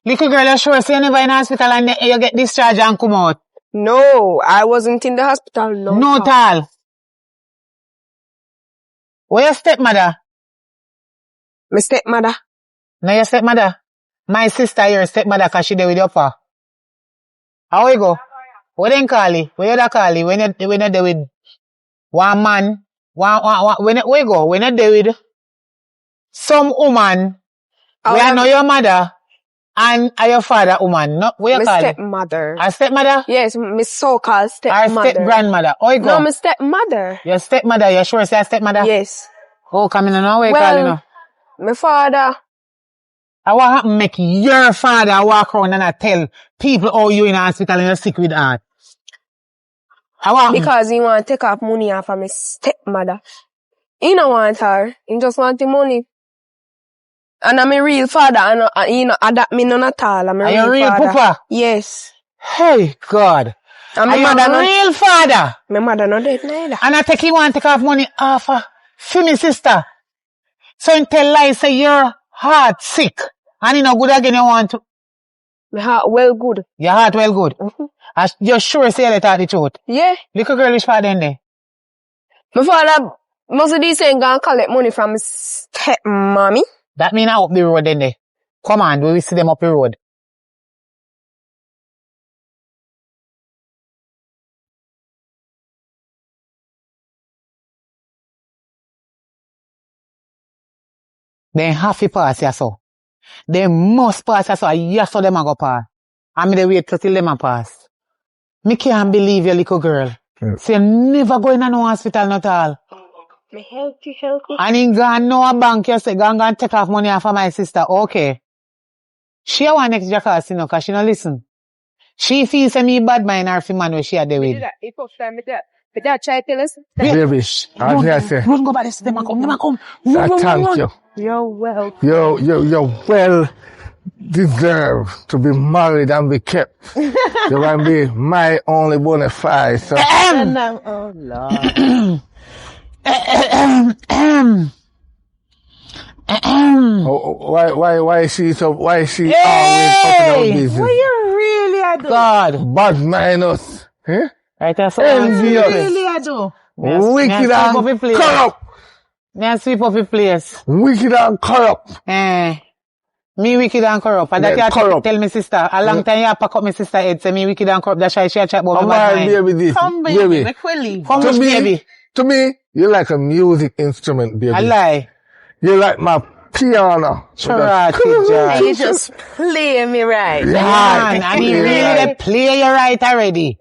Little girl, you're sure, so you're never in the hospital and you get discharged and come out? No, I wasn't in the hospital, no. No tal. Where your stepmother? My stepmother. No, your stepmother? My sister, your stepmother, cause she there with your pa. How you go? What then call you? Where you da call you? When you there with one man? When you go? When you there with some woman, where I know your mother and your father woman. No, where you My call you? stepmother. Our stepmother? Yes, my so-called Our stepmother. step-grandmother. How you go? No, my stepmother. Your stepmother, you sure say your stepmother? Yes. Oh, come in now, where you call you now? My father. I want to make your father walk around and I tell people how you in the hospital and you're sick with heart. Because he want to take off money off of my stepmother. He don't want her. He just want the money. And I'm a real father. And he don't adopt me none at all. I'm a real real father. papa? Yes. Hey, God. And Are you a real father? My mother not dead neither. And I think he want to take off money off of me sister. So you tell lies say your heart sick. And you know good again you want to. My heart well good. Your heart well good. You're sure say you tell the truth. Yeah. Little girl, which father in there? My father most of these saying gonna collect money from his stepmommy. That mean I up the road in there. Come on, we will see them up the road. They have to pass ya so. They must pass ya so. Yes, so them a go pass. I mean they wait till them a pass. Me can't believe you, little girl. So you never go in a no hospital not all. Me healthy. And in gone no a bank you say, go and take off money off of my sister. Okay. She a one next jackass, you know, cause she no listen. She feels say me bad mind her fi man where she a there with. But that try to tell us. Baby, I say, Run go by this, them a come. thank you. You're welcome. You're well deserved to be married and be kept. You're going to be my only bona fide. So. Oh, Lord. Why is she always opening up business? What you really I do? God. Bad minus. Eh? Right, that's What all. you really I do? Wicked and corrupt. May I sweep up the place? Wicked and corrupt. Me wicked and corrupt. And that you corrupt. tell me sister. A long time you pack up my sister head, say me wicked and corrupt. That's why she a chat about me bad mind. Baby, this. Come, baby. Make we leave. Come with baby. To me, you're like a music instrument, baby. I lie. You're like my piano. And you just play me right. Man, and he really play you right already.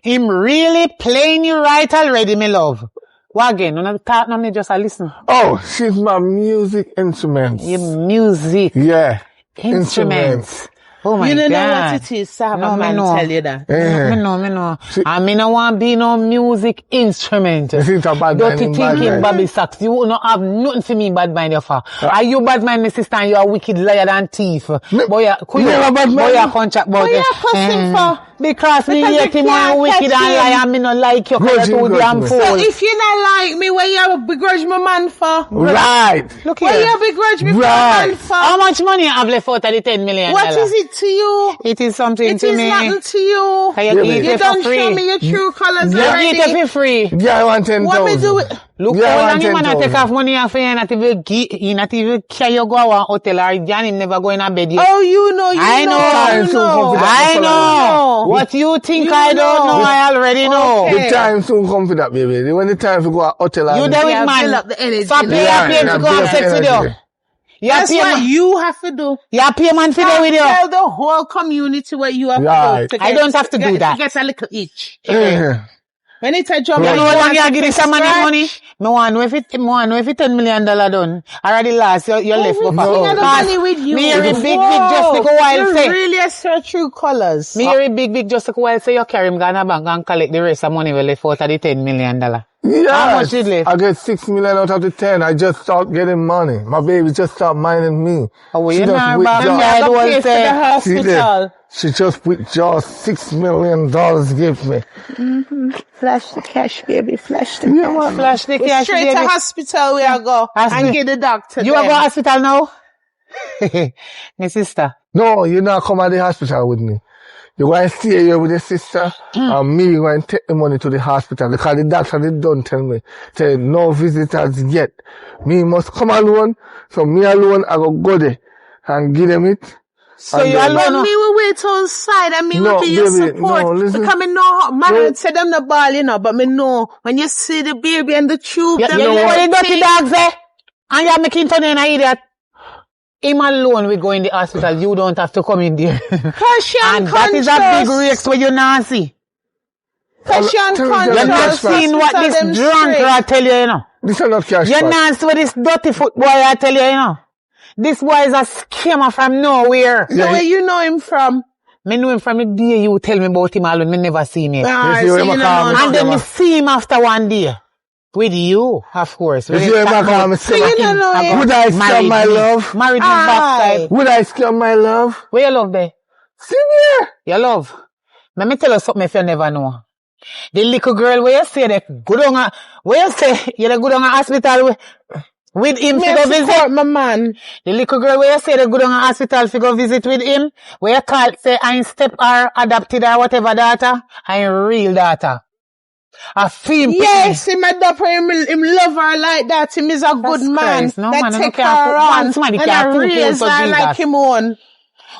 Him really playing you right already, me love. What again? No, talk, no, me just a listen. Oh, she's my music instrument. Your music. Yeah. Instruments. Oh my You God. don't know what it is, so have a man tell you that. Yeah. Me know. And me no want be no music instrument. You think about Dirty bad thinking, mind. Bobby Sacks. You will not have nothing for me bad mind, your fa. Are you bad mind, my sister, and you a wicked liar and thief? Boy, you contract about What you cussing for? Because me Because hate you him can't and wicked and catch him. liar, and me no like you, cause you too damn Grudging. So fool. if you not like me, what you begrudge my man for? Right. Look What here. you begrudge me for Right. man for? How much money you have left out of the 10 million? What is it big to you. It is something to me. It is nothing to you. You don't show me your true colors already. You eat it for free. Yeah, I want 10,000. What me do it? Look, how long you wanna take off money off you, not even carry you go to a hotel or you never go in a bed yet. Oh, you know. I know. What you think I don't know, I already know. The time soon come for that, baby. When the time to go to a hotel and... You there with man. Build up the energy. Stop paying to go have sex with you. That's what you have to do. You pay man for that with you. Tell the whole community what you have to do. I don't have to do that. To get a little each. Yeah. When it's a job, you know how long you give some money? Me want know if it $10 million done. Already last, you left for money with you. Me hear it big just like a while say. You really a true colors. Me hear it big just like a while say you carry him go to bank and collect the rest of money we left out of the $10 million. Yeah. How much did left? I get 6 million out of the 10. I just start getting money. My baby just start minding me. Oh, you know about the hospital. She just withdraw $6 million give me. Mm-hmm. Flash the cash, baby. Flash the cash. Flash the cash, straight baby. to hospital we are go. And get the doctor. You are go hospital now? My sister. No, you not come at the hospital with me. You go and stay here with your sister, and me go and take the money to the hospital, because the doctor they don't tell me, say no visitors yet. Me must come alone, so me alone I go there and give them it. So you alone? Me will wait outside and me will be your support. No, listen. Because me know, man said them the ball, you know, but me know, when you see the baby and the tube, you know what the dirty dogs there? And you're making Tony an idiot. Him alone we go in the hospital, you don't have to come in there. And that is a big risk where you not see. Passion control. You're not seeing what this drunk I tell you, you know. This is not cash. You're not seeing what this dirty foot boy I tell you, you know. This boy is a scammer from nowhere. So where you know him from? Me know him from the day you tell me about him alone, me never seen him. And then me see him after one day. With you, of course. Would I scam my love? Married his backside. Would I scam my love? Where you love there? See here. Your love. Let me tell you something if you never know. The little girl where you say that good on where you say you're good on a hospital with him to go visit my man. The little girl where you say the good on a hospital to go visit with him, where you call say I step or adopted or whatever daughter, I real daughter. A film. Yes, him adopt her, him love her like that. Him is a good man. No, that man, take her on. And I raise her like him own.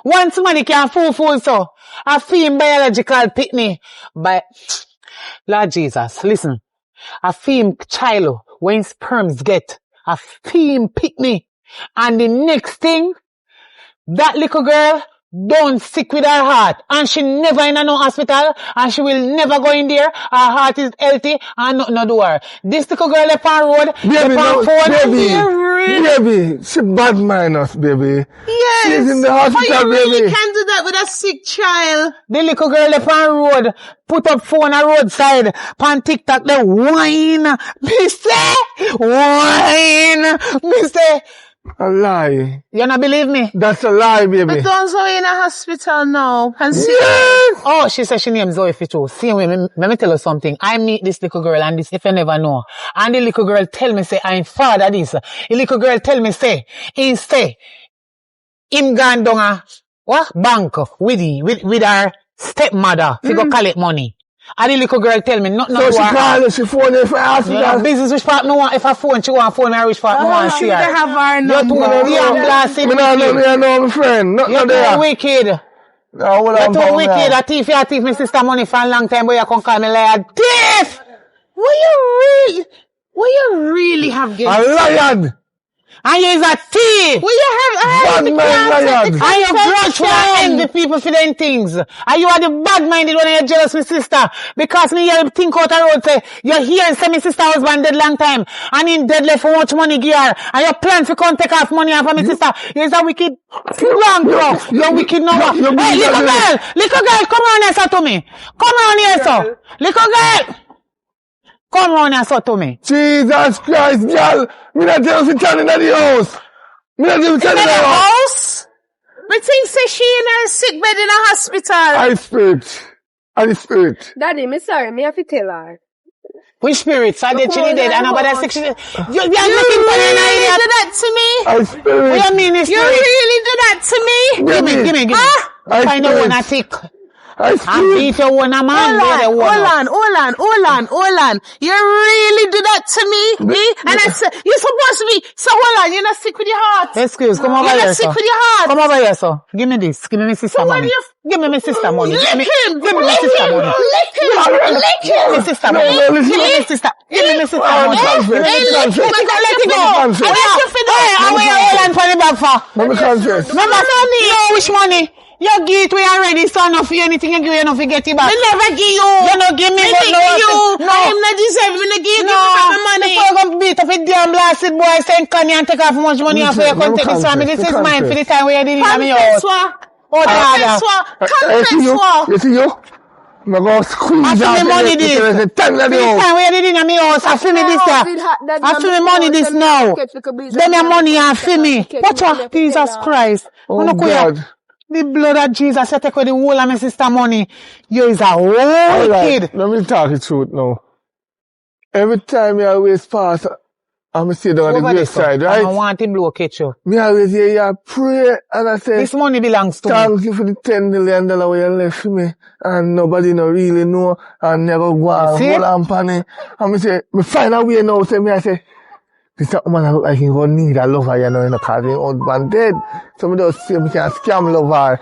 One somebody can fool so. A film biological pitney. But, Lord Jesus, listen. A film child, when sperms get, a film pitney. And the next thing, that little girl, don't sick with her heart, and she never in a no hospital, and she will never go in there. Her heart is healthy, and nothing no do her. This little girl left on road, left on phone. Baby, she bad minus, baby. Yes. She's in the hospital, but you really baby. can't do that with a sick child. The little girl left on road, put up phone on roadside, pan TikTok, the wine, mister. A lie. You not believe me? That's a lie, baby. But don't Zoe in a hospital now. And see yes. Oh, she said she named Zoe for too. See, let me tell you something. I meet this little girl and this if you never know. And the little girl tell me say, I'm father this. The little girl tell me say, him gone down a, what? Bank with her stepmother to go collect money. And the little girl tell me, not so she call her, she phone her for hospital. Yeah, business which part no want, if I phone, she want phone me, which part no want see her. She have her number. Me know my friend. You're too wicked. No, you're too wicked. A thief, you thief my sister money for a long time, but you come call me like a thief! What you really have get? A lion! And you is a thief! Will you have and you grudge for envy people for them things. And you are the bad-minded one and you're jealous with sister. Because me you think out the road say, you're here and say my sister husband dead long time. And in dead left for much money gear. And you plan to come take off money off of my sister. You're a wicked wrong bro. You're wicked no. Hey, little girl, come on here so to me. Come on here so. Little girl. Come on and so to me. Jesus Christ, girl. Me not tell you to turn in the house. Me not tell you to turn in the house. Me think say she in her sick bed in a hospital. I spirit. Daddy, me sorry, me have to tell her. Which spirit? So did she dead and nobody sick? You really do that to me? I spirit. What you mean, you really do that to me? Give me. Find the one a tick. And beat your one a man. Hold on. You really do that to me? And I said, you're supposed to be, so hold on, you're not sick with your heart. Excuse, come over here, sir. You're not sick with your heart. Come over here, sir. Give me this. Give me my sister money. Give me my sister money. Lick him. Give me my sister money. Lick him. Give me my sister money. Give me my sister. Give me my sister money. Let it go. I will hold on for the back for. Let me confess. Remember, no, which money? You give it we already, so enough for anything you give you enough to get it back. I never give you. You don't give me but no. No, I'm not deserving. I give you my money. Before you come beat up a damn blasted boy, send Connie and take off how much money off for you come take this family. This is mine for the time where you did it in my house. Oh, Confess. You see you? I'm going to squeeze out. I feel me money this. For the time where you did it in my house, I feel me this year. I feel me money this now. Them your money and feel me. Watch out, Jesus Christ. Oh, God. The blood of Jesus, you take away the whole of my sister money. You is a whole kid. Let me talk the truth now. Every time you always pass, I'm sit down on the graveside, right? I don't want him to catch you. Me always hear you pray, and I say, this money belongs to me. Thank you for the $10 million where you left for me. And nobody no really know, and never go and hold on panic. And me say, me find a way now, say me, I say, this man look like he gonna need a lover, you know, cause his husband dead. So me just say me can scam lover.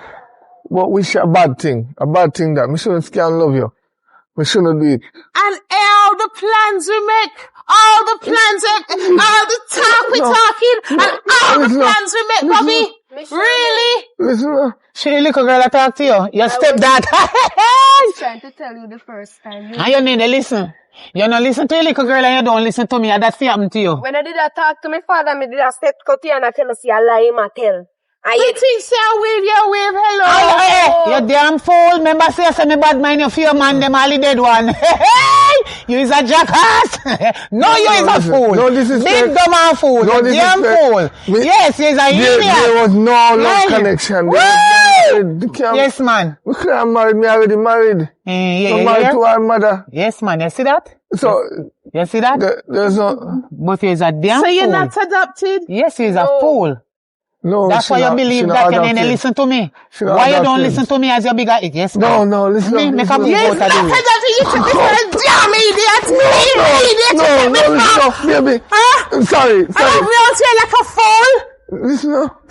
But which a bad thing that me shouldn't scam love you. We shouldn't do it. And all the plans we make, all the talk we talking, and all the plans we make, Bobby. Really? Listen, she the little girl that talk to you. Your stepdad. I was trying to tell you the first time. And you need to listen. You don't listen to your little girl and you don't listen to me, and that's happened to you. When I did talk to my father, I did a step cut you and I tell us you lie him a tell. You think say I wave, hello. You damn fool. Remember say I say me bad mind you for your man, them all the dead one. You is a jackass. No, you is a fool. No, this is big dumb and fool. No, you damn fool. Yes, you is a idiot. There was no love connection. Yes, man. We can't marry me already married. I'm married to our mother. Yes, man. You see that? So, you see that? There's no... But you is a damn fool. So you're not adopted? Yes, you is a fool. No, that's why you believe that you didn't listen to me. Why you don't listen to me as your bigger? Yes, man. No, listen to me. Make a move out of the way. Damn idiot! No, baby. I'm sorry. I'm out here like a fool. Listen up.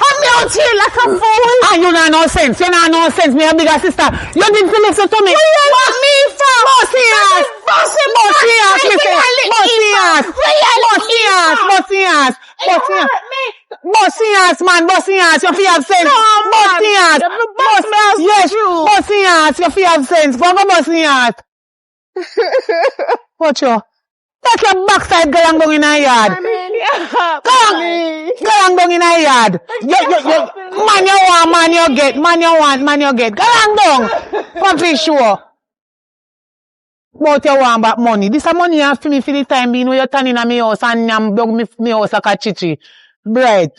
I'm out here like a fool. And you know no sense. You know no sense. Me a bigger sister. You didn't listen to me. What me for? Bossy-ass. Bossy-ass. Man. Bossy-ass. You feel have sense. Bossy-ass. Yes. Bossy-ass. You feel have sense. Go bossy-ass. Watch you. Take your backside girl and go in a yard. Go and go in a yard. Man you want, man you get. Man you want, man you get. Go and go. Come for sure. But you want back money. This a money you have for me for the time being when you're turning on me house and I'm dog me house like a chichi. Bread.